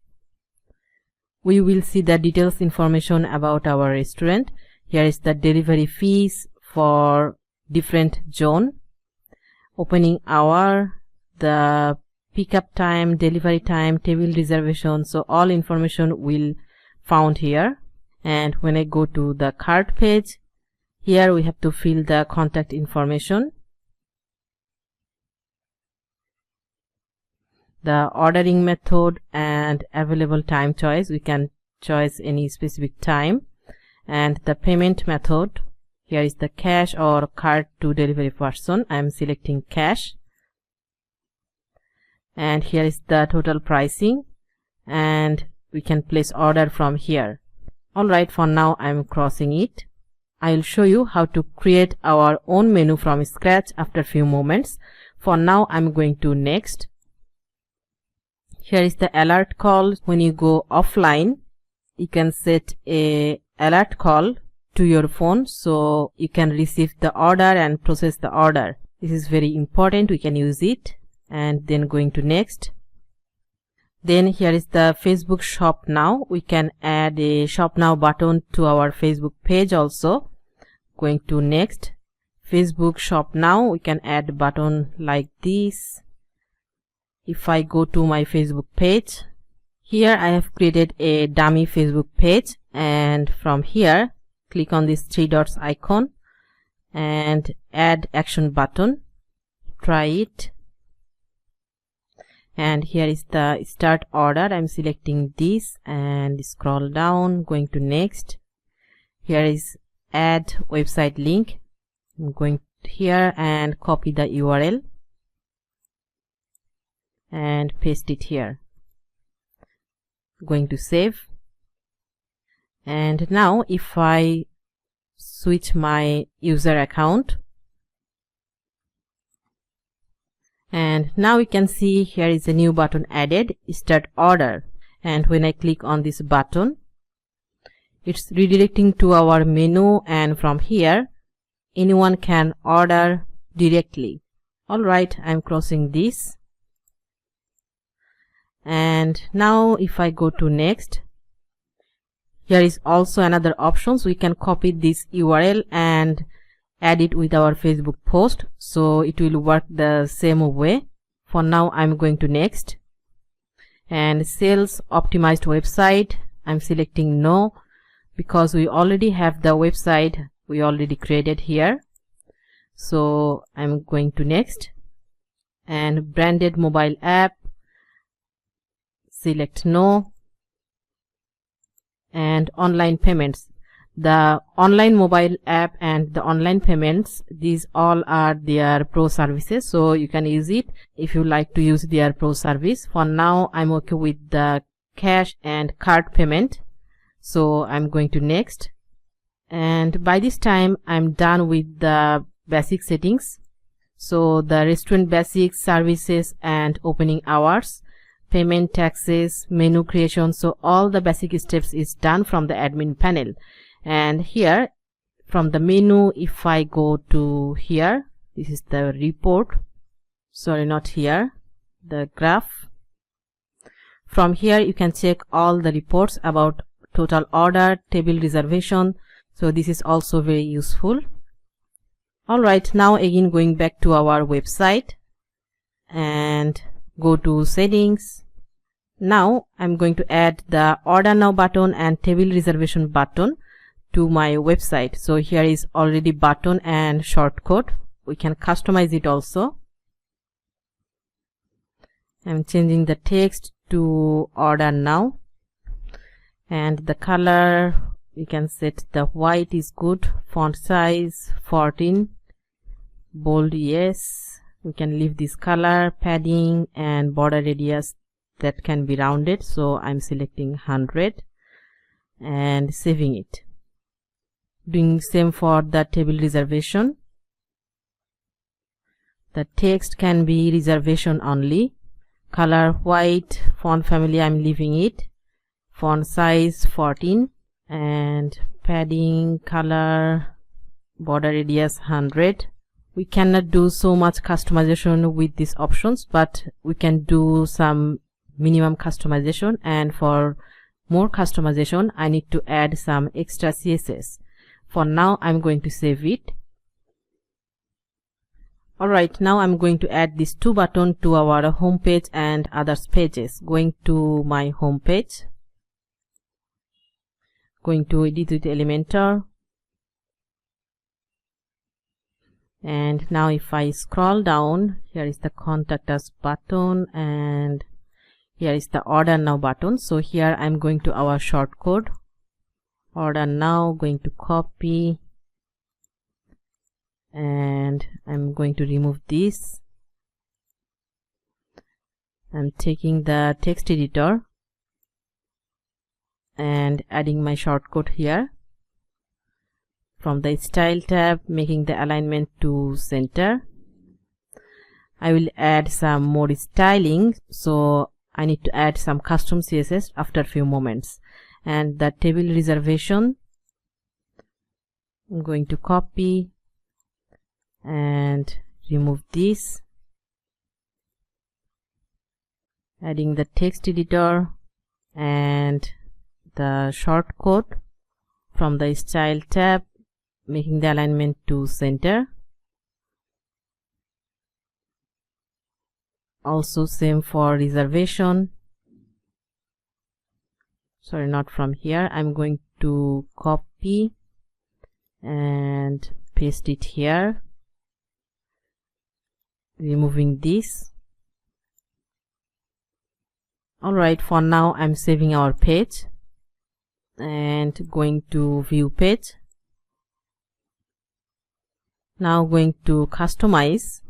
we will see the details information about our restaurant. Here is the delivery fees for different zone. opening hour, the pickup time, delivery time, table reservation. So all information will found here. And when I go to the cart page, here we have to fill the contact information, the ordering method, and available time choice. We can choose any specific time, and the payment method. Here is the cash or card to delivery person. I am selecting cash. And here is the total pricing, and we can place order from here. Alright, for now I am crossing it. I will show you how to create our own menu from scratch after few moments. For now I am going to next. Here is the alert call. When you go offline, you can set a alert call to your phone so you can receive the order and process the order. This is very important. We can use it. And then going to next. Then here is the Facebook Shop Now. We can add a Shop Now button to our Facebook page also. Going to next. Facebook Shop Now. We can add a button like this. If I go to my Facebook page, here I have created a dummy Facebook page, and from here click on this 3 dots icon and add action button. Try it. And here is the start order. I'm selecting this and scroll down, going to next. Here is add website link. I'm going here and copy the URL and paste it here. Going to save. And now if I switch my user account, and now we can see here is a new button added, start order. And when I click on this button, it's redirecting to our menu, and from here anyone can order directly. Alright, I'm crossing this. And now if I go to next, here is also another options. We can copy this URL and add it with our Facebook post, so it will work the same way. For now I'm going to next. And sales optimized website, I'm selecting no, because we already have the website we already created here. So I'm going to next. And branded mobile app, select no. And online payments, the online mobile app and the online payments, these all are their pro services, so you can use it if you like to use their pro service. For now I'm okay with the cash and card payment, so I'm going to next. And by this time I'm done with the basic settings. So the restaurant basics, services and opening hours, payment, taxes, menu creation, so all the basic steps is done from the admin panel. And here from the menu, if I go to here, this is the report, sorry, not here, the graph. From here you can check all the reports about total order, table reservation, so this is also very useful. Alright, now again going back to our website and go to settings. Now I'm going to add the order now button and table reservation button to my website. So here is already button and shortcut. We can customize it also. I'm changing the text to order now, and the color we can set the white is good, font size 14, bold yes. We can leave this color, padding and border radius that can be rounded, so I'm selecting 100 and saving it. Doing same for the table reservation. The text can be reservation only, color white, font family I'm leaving it, font size 14 and padding, color, border radius 100. We cannot do so much customization with these options, but we can do some minimum customization, and for more customization I need to add some extra CSS. For now I'm going to save it. Alright, now I'm going to add these two buttons to our home page and others pages. Going to my home page, going to edit with Elementor, and now if I scroll down, here is the contact us button and here is the order now button. So here I'm going to our shortcode, order now, going to copy, and I'm going to remove this. I'm taking the text editor and adding my shortcode here. From the style tab, making the alignment to center. I will add some more styling, so I need to add some custom CSS after a few moments. And the table reservation, I'm going to copy and remove this, adding the text editor and the shortcode. From the style tab, making the alignment to center. Also same for reservation. Sorry, not from here. I'm going to copy and paste it here, removing this. Alright, for now I'm saving our page and going to view page. Now going to customize,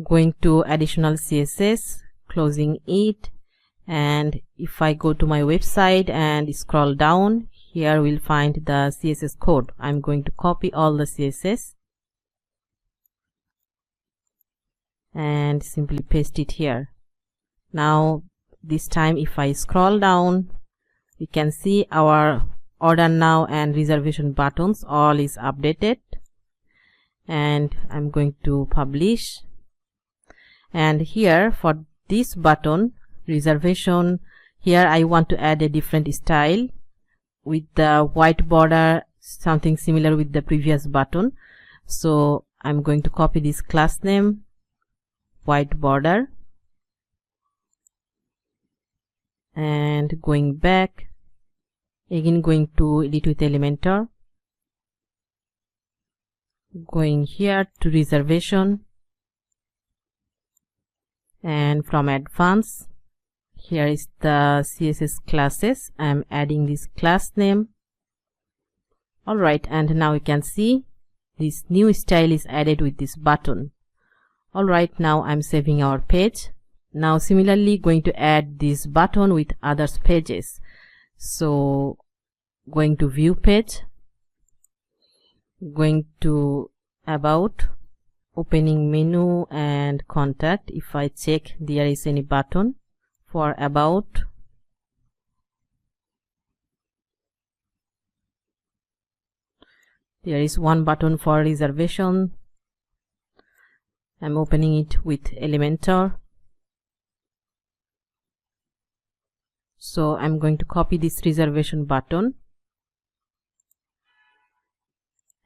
going to additional CSS, closing it, and if I go to my website and scroll down, here we'll find the CSS code. I'm going to copy all the CSS and simply paste it here. Now this time if I scroll down, we can see our order now and reservation buttons all is updated, and I'm going to publish. And here for this button reservation, here I want to add a different style with the white border, something similar with the previous button. So I'm going to copy this class name, white border, and going back, again going to edit with Elementor, going here to reservation, and from advanced, here is the CSS classes. I'm adding this class name. Alright, and now you can see this new style is added with this button. Alright, now I'm saving our page. Now similarly going to add this button with others pages. So going to view page, going to about, opening menu and contact. If I check there is any button for about, there is one button for reservation. I'm opening it with Elementor. So I'm going to copy this reservation button,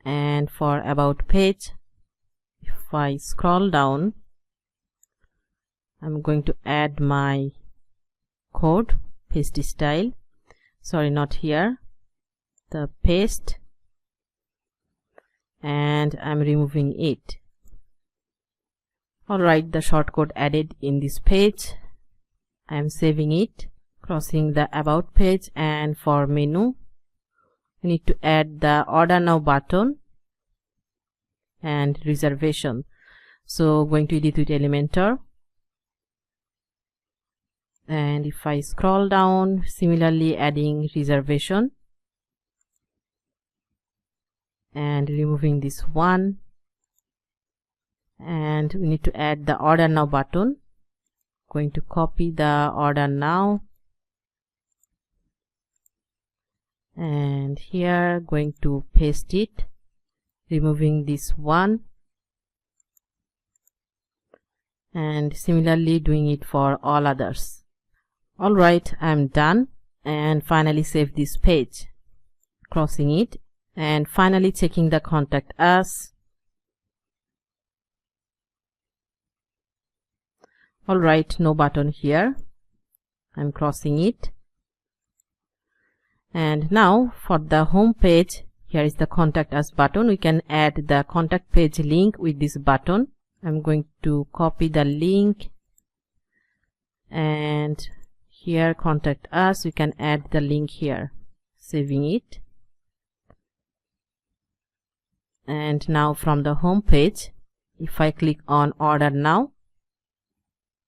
and for about page, if I scroll down, I'm going to add my code, paste style, sorry, not here, the paste, and I'm removing it. Alright, the shortcode added in this page. I'm saving it, crossing the about page, and for menu we need to add the order now button and reservation. So going to edit with Elementor, and if I scroll down, similarly adding reservation and removing this one, and we need to add the order now button. Going to copy the order now, and here going to paste it, removing this one, and similarly doing it for all others. Alright, I'm done, and finally save this page, crossing it, and finally checking the contact us, Alright, no button here. I'm crossing it. And now for the home page, here is the contact us button. We can add the contact page link with this button. I'm going to copy the link, and here contact us, we can add the link here, saving it. And now from the home page, if I click on order now,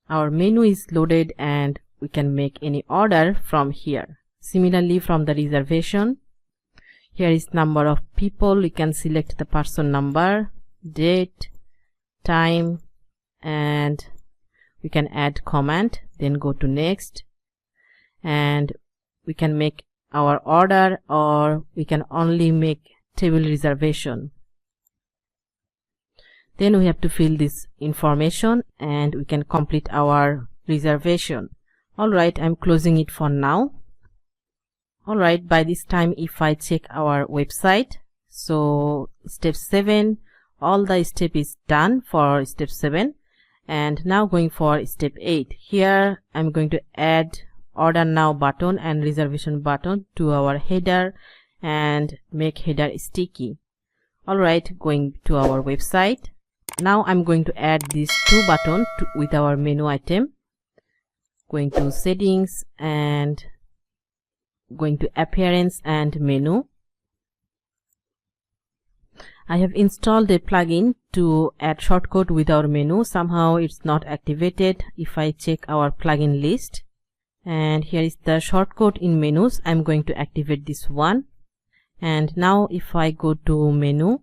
our menu is loaded and we can make any order from here. Similarly, from the reservation, here is number of people. We can select the person number, date, time, and we can add comment, then go to next, and we can make our order, or we can only make table reservation. Then we have to fill this information and we can complete our reservation. Alright, I'm closing it for now. Alright, by this time if I check our website, so step 7, all the step is done for step 7. And now going for step 8. Here I'm going to add order now button and reservation button to our header and make header sticky. Alright, going to our website. Now I'm going to add these two buttons with our menu item. Going to settings and going to appearance and menu. I have installed a plugin to add shortcut with our menu. Somehow it's not activated. If I check our plugin list, and here is the shortcut in menus, I'm going to activate this one. And now if I go to menu,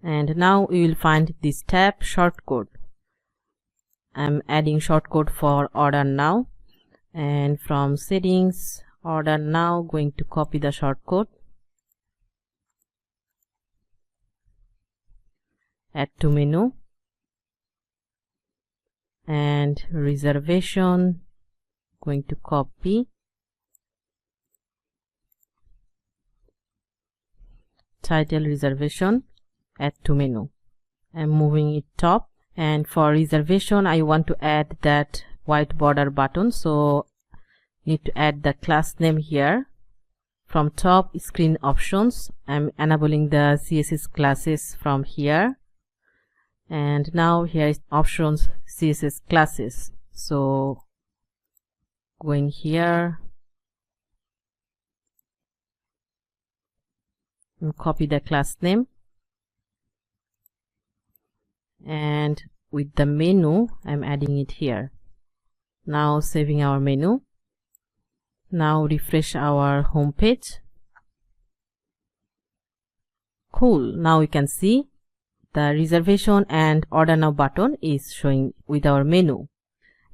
and now we will find this tab shortcut. I'm adding shortcut for order now, and from settings, order now, going to copy the shortcut, add to menu, and reservation, going to copy, title reservation, add to menu. I'm moving it top, and for reservation I want to add that white border button, so need to add the class name here. From top screen options, I'm enabling the CSS classes from here, and now here is options CSS classes. So going here and copy the class name, and with the menu I'm adding it here. Now saving our menu. Now refresh our home page. Cool, now you can see the reservation and order now button is showing with our menu.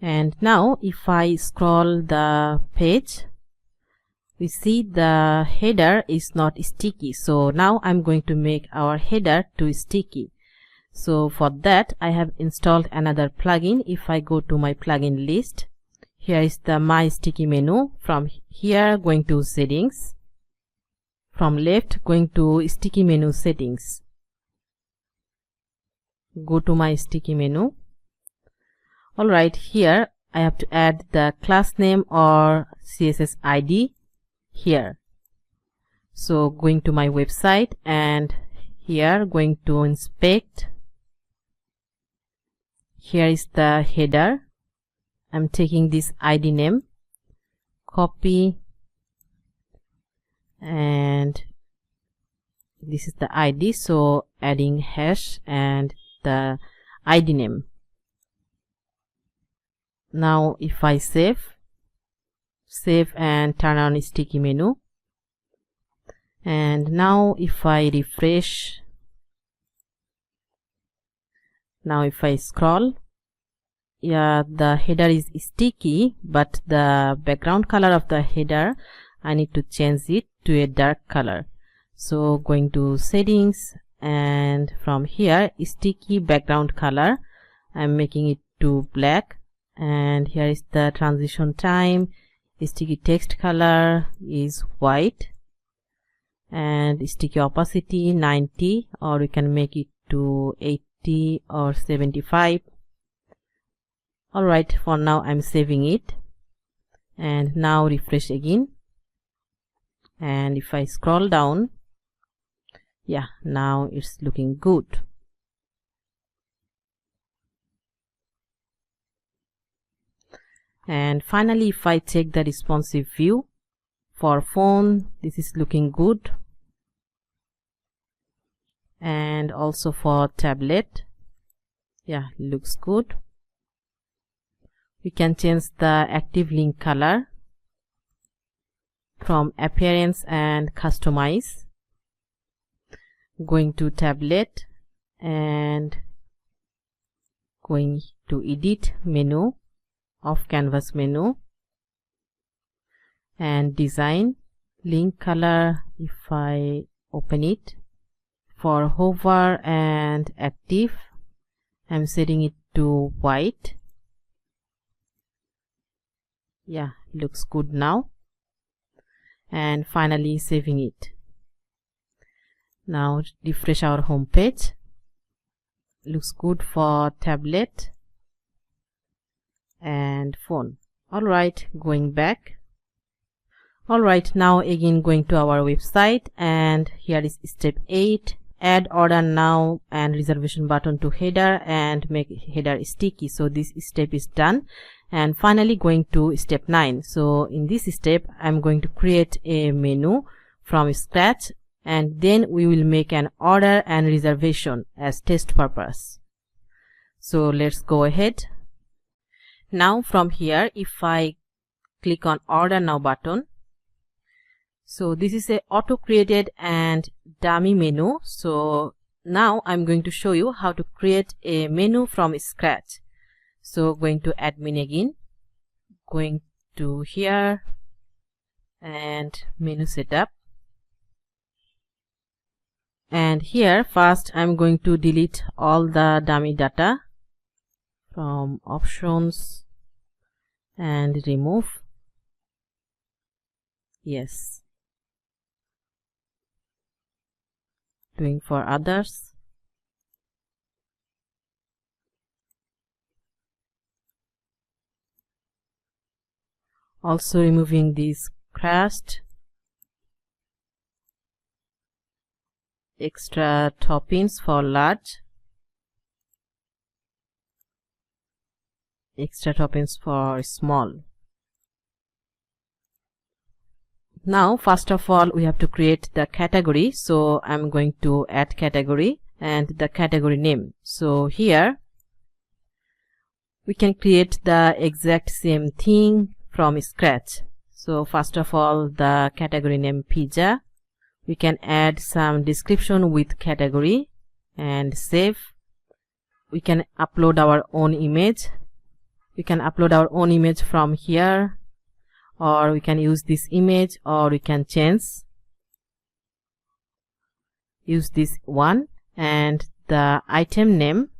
And now if I scroll the page, we see the header is not sticky. So now I'm going to make our header to sticky. So for that I have installed another plugin. If I go to my plugin list, here is the my sticky menu. From here going to settings, from left going to sticky menu settings, go to my sticky menu. Alright, here I have to add the class name or CSS ID here. So going to my website, and here going to inspect, here is the header. I'm taking this ID name, copy, and this is the ID, so adding hash and the ID name. Now if I save and turn on sticky menu, and now if I refresh, now if I scroll, yeah, the header is sticky, but the background color of the header I need to change it to a dark color. So going to settings, and from here sticky background color, I'm making it to black, and here is the transition time. Sticky text color is white, and sticky opacity 90, or we can make it to 80 or 75. Alright, for now I'm saving it, and now refresh again, and if I scroll down, yeah, now it's looking good. And finally, if I check the responsive view for phone, this is looking good, and also for tablet, yeah, looks good. We can change the active link color from appearance and customize. Going to tablet and going to edit menu of canvas menu, and design link color. If I open it, for hover and active, I'm setting it to white. Yeah, looks good now. And finally saving it. Now refresh our home page. Looks good for tablet and phone. Alright, going back. Alright, now again going to our website, and here is step 8. Add order now and reservation button to header and make header sticky. So this step is done. And finally going to step 9. So in this step I'm going to create a menu from scratch, and then we will make an order and reservation as test purpose. So let's go ahead. Now from here, if I click on order now button, so this is a auto created and dummy menu. So now I'm going to show you how to create a menu from scratch. So going to admin again, going to here and menu setup, and here first I'm going to delete all the dummy data from options and remove. Yes, doing for others. Also removing these crust, extra toppings for large, extra toppings for small. Now first of all we have to create the category. So I'm going to add category and the category name. So here we can create the exact same thing from scratch. So first of all, the category name pizza. We can add some description with category and save. We can upload our own image. We can upload our own image from here, or we can use this image, or we can use this one. And the item name,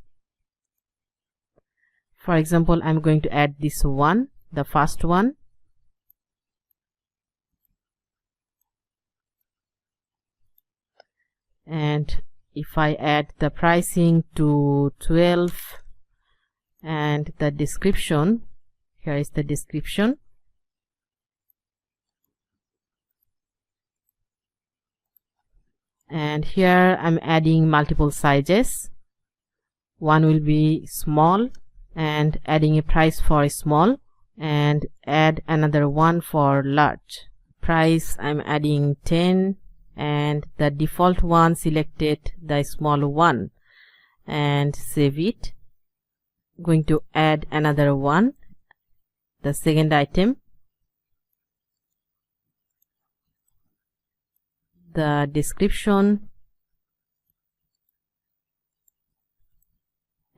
for example, I'm going to add this one, the first one, and if I add the pricing to 12 and the description, here is the description, and here I'm adding multiple sizes. One will be small and adding a price for small, and add another one for large. Price I'm adding 10, and the default one selected the small one, and save it. Going to add another one, the second item, the description,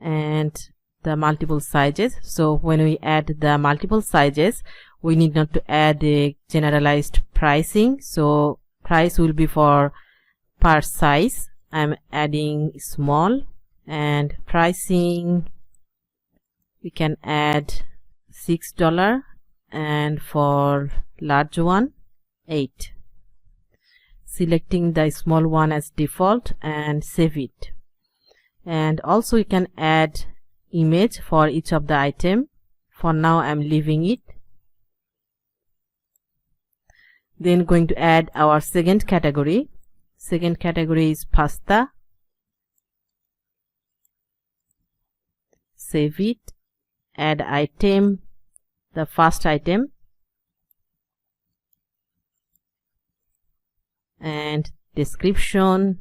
and the multiple sizes. So when we add the multiple sizes, we need not to add a generalized pricing. So price will be for per size. I'm adding small, and pricing we can add $6, and for large one 8. Selecting the small one as default and save it. And also you can add image for each of the item. for now I'm leaving it. Then going to add our second category. Second category is pasta. Save it. Add item, the first item, and description,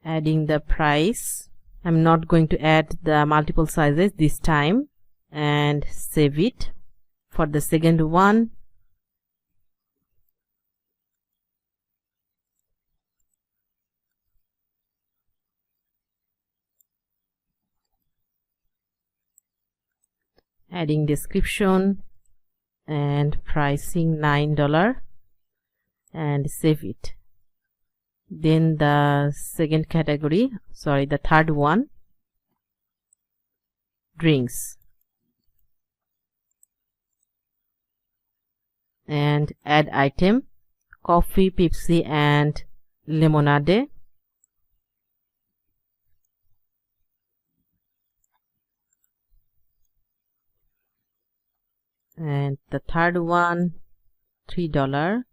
adding the price. I'm not going to add the multiple sizes this time, and save it. For the second one, adding description and pricing $9, and save it. Then the second category, the third one, drinks, and add item, coffee, Pepsi, and lemonade. And the third one, $3,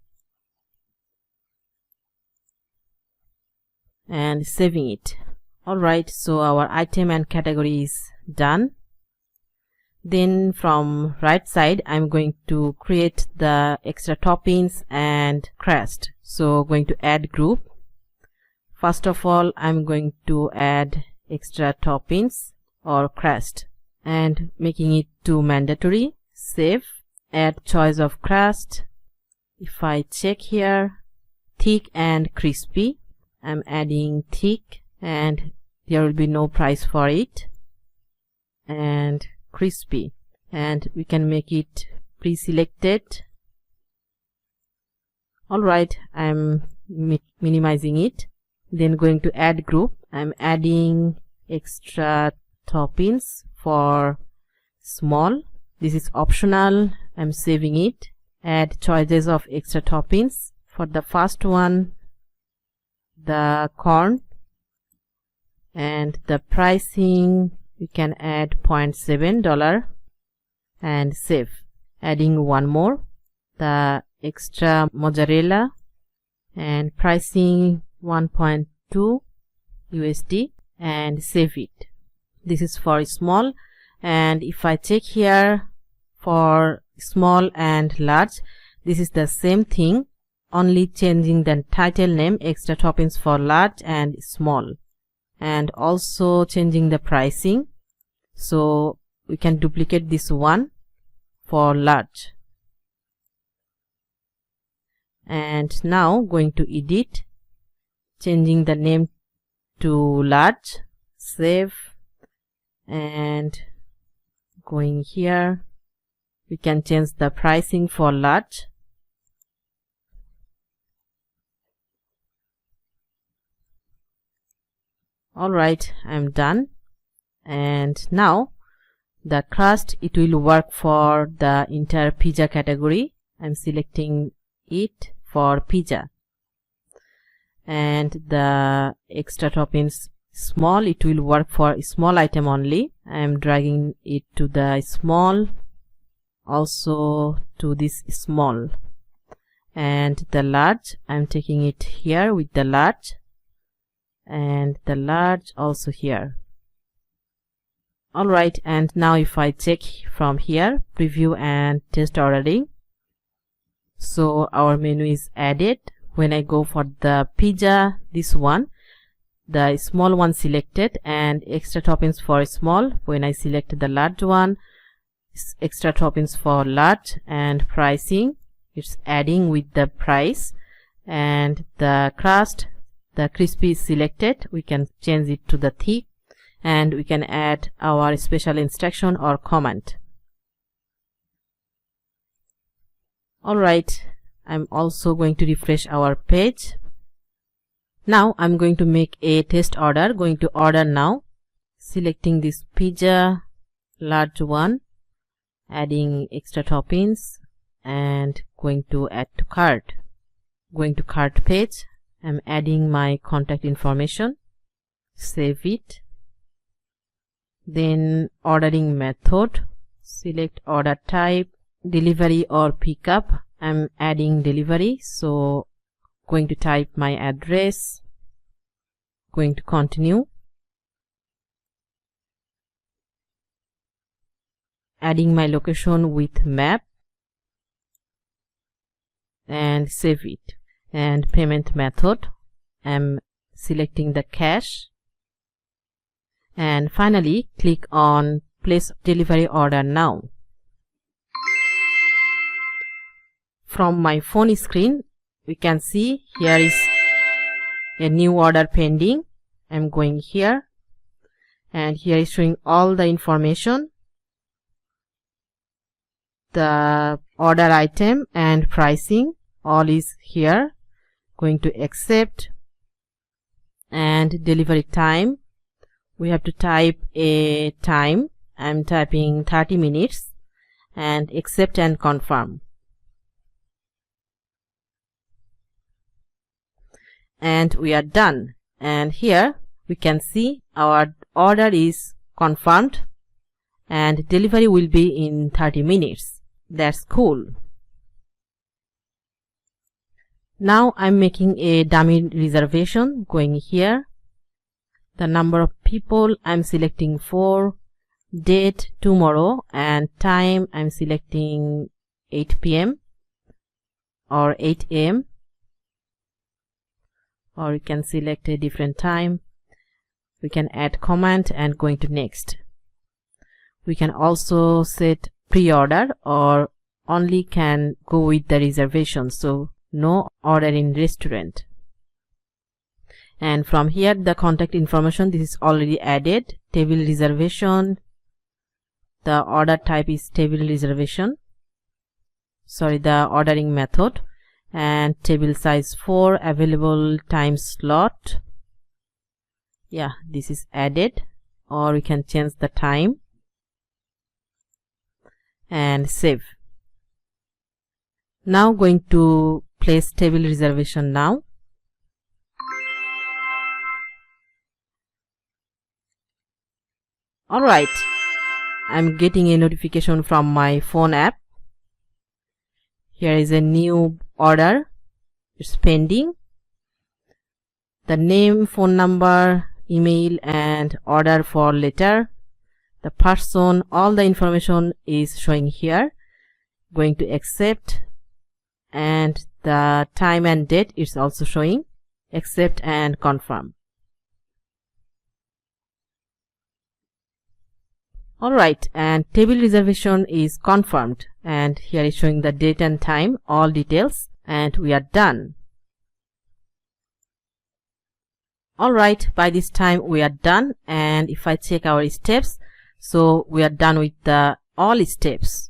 and saving it. Alright, so our item and category is done. Then from right side, I'm going to create the extra toppings and crust. So going to add group. First of all, I'm going to add extra toppings or crust and making it to mandatory. Save. Add choice of crust. If I check here, thick and crispy, I'm adding thick, and there will be no price for it, and crispy, and we can make it pre-selected. Alright, I'm minimizing it. Then going to add group. I'm adding extra toppings for small. This is optional. I'm saving it. Add choices of extra toppings. For the first one, the corn, and the pricing, we can add $0.7 and save. Adding one more, the extra mozzarella, and pricing 1.2 USD, and save it. This is for small, and if I check here for small and large, this is the same thing, only changing the title name, extra toppings for large and small, and also changing the pricing. So we can duplicate this one for large. And now going to edit, changing the name to large, save, and going here, we can change the pricing for large. Alright, I'm done. And now the crust, it will work for the entire pizza category. I'm selecting it for pizza. And the extra toppings small, it will work for a small item only. I'm dragging it to the small, also to this small. And the large, I'm taking it here with the large, and the large also here. Alright, and now if I check from here, preview and test ordering, so our menu is added. When I go for the pizza, this one, the small one selected, and extra toppings for small. When I select the large one, extra toppings for large, and pricing, it's adding with the price. And the crust, the crispy is selected, we can change it to the thick, and we can add our special instruction or comment. Alright, I'm also going to refresh our page. Now I'm going to make a test order. Going to order now, selecting this pizza, large one, adding extra toppings, and going to add to cart. Going to cart page, I'm adding my contact information, save it. Then ordering method, select order type, delivery or pickup. I'm adding delivery, so going to type my address, going to continue, adding my location with map, and save it. And payment method, I'm selecting the cash, and finally click on place delivery order now. From my phone screen, we can see here is a new order pending. I'm going here, and here is showing all the information, the order item and pricing, all is here. Going to accept, and delivery time, we have to type a time. I'm typing 30 minutes, and accept and confirm. And we are done. And here we can see our order is confirmed and delivery will be in 30 minutes. That's cool. Now I'm making a dummy reservation. Going here, the number of people I'm selecting 4, date tomorrow, and time I'm selecting 8 p.m. or 8 a.m. or you can select a different time. We can add comment and going to next. We can also set pre-order or only can go with the reservation, so no order in restaurant. And from here the contact information, this is already added. Table reservation, the order type is table reservation, sorry, the ordering method, and table size 4, available time slot. Yeah, this is added, or we can change the time and save. Now going to place table reservation now. Alright, I'm getting a notification from my phone app. Here is a new order, it's pending. The name, phone number, email, and order for letter, the person, all the information is showing here. Going to accept, and the time and date is also showing. Accept and confirm. Alright, and table reservation is confirmed, and here is showing the date and time, all details, and we are done. Alright, by this time we are done, and if I check our steps, so we are done with the all steps.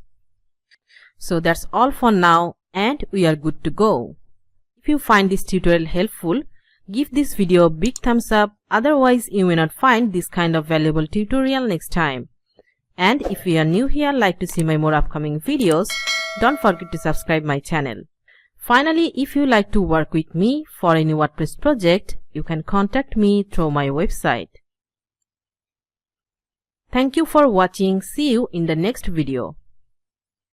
So that's all for now, and we are good to go. If you find this tutorial helpful, give this video a big thumbs up, otherwise you may not find this kind of valuable tutorial next time. And if you are new here, like to see my more upcoming videos, don't forget to subscribe my channel. Finally, if you like to work with me for any WordPress project, you can contact me through my website. Thank you for watching. See you in the next video.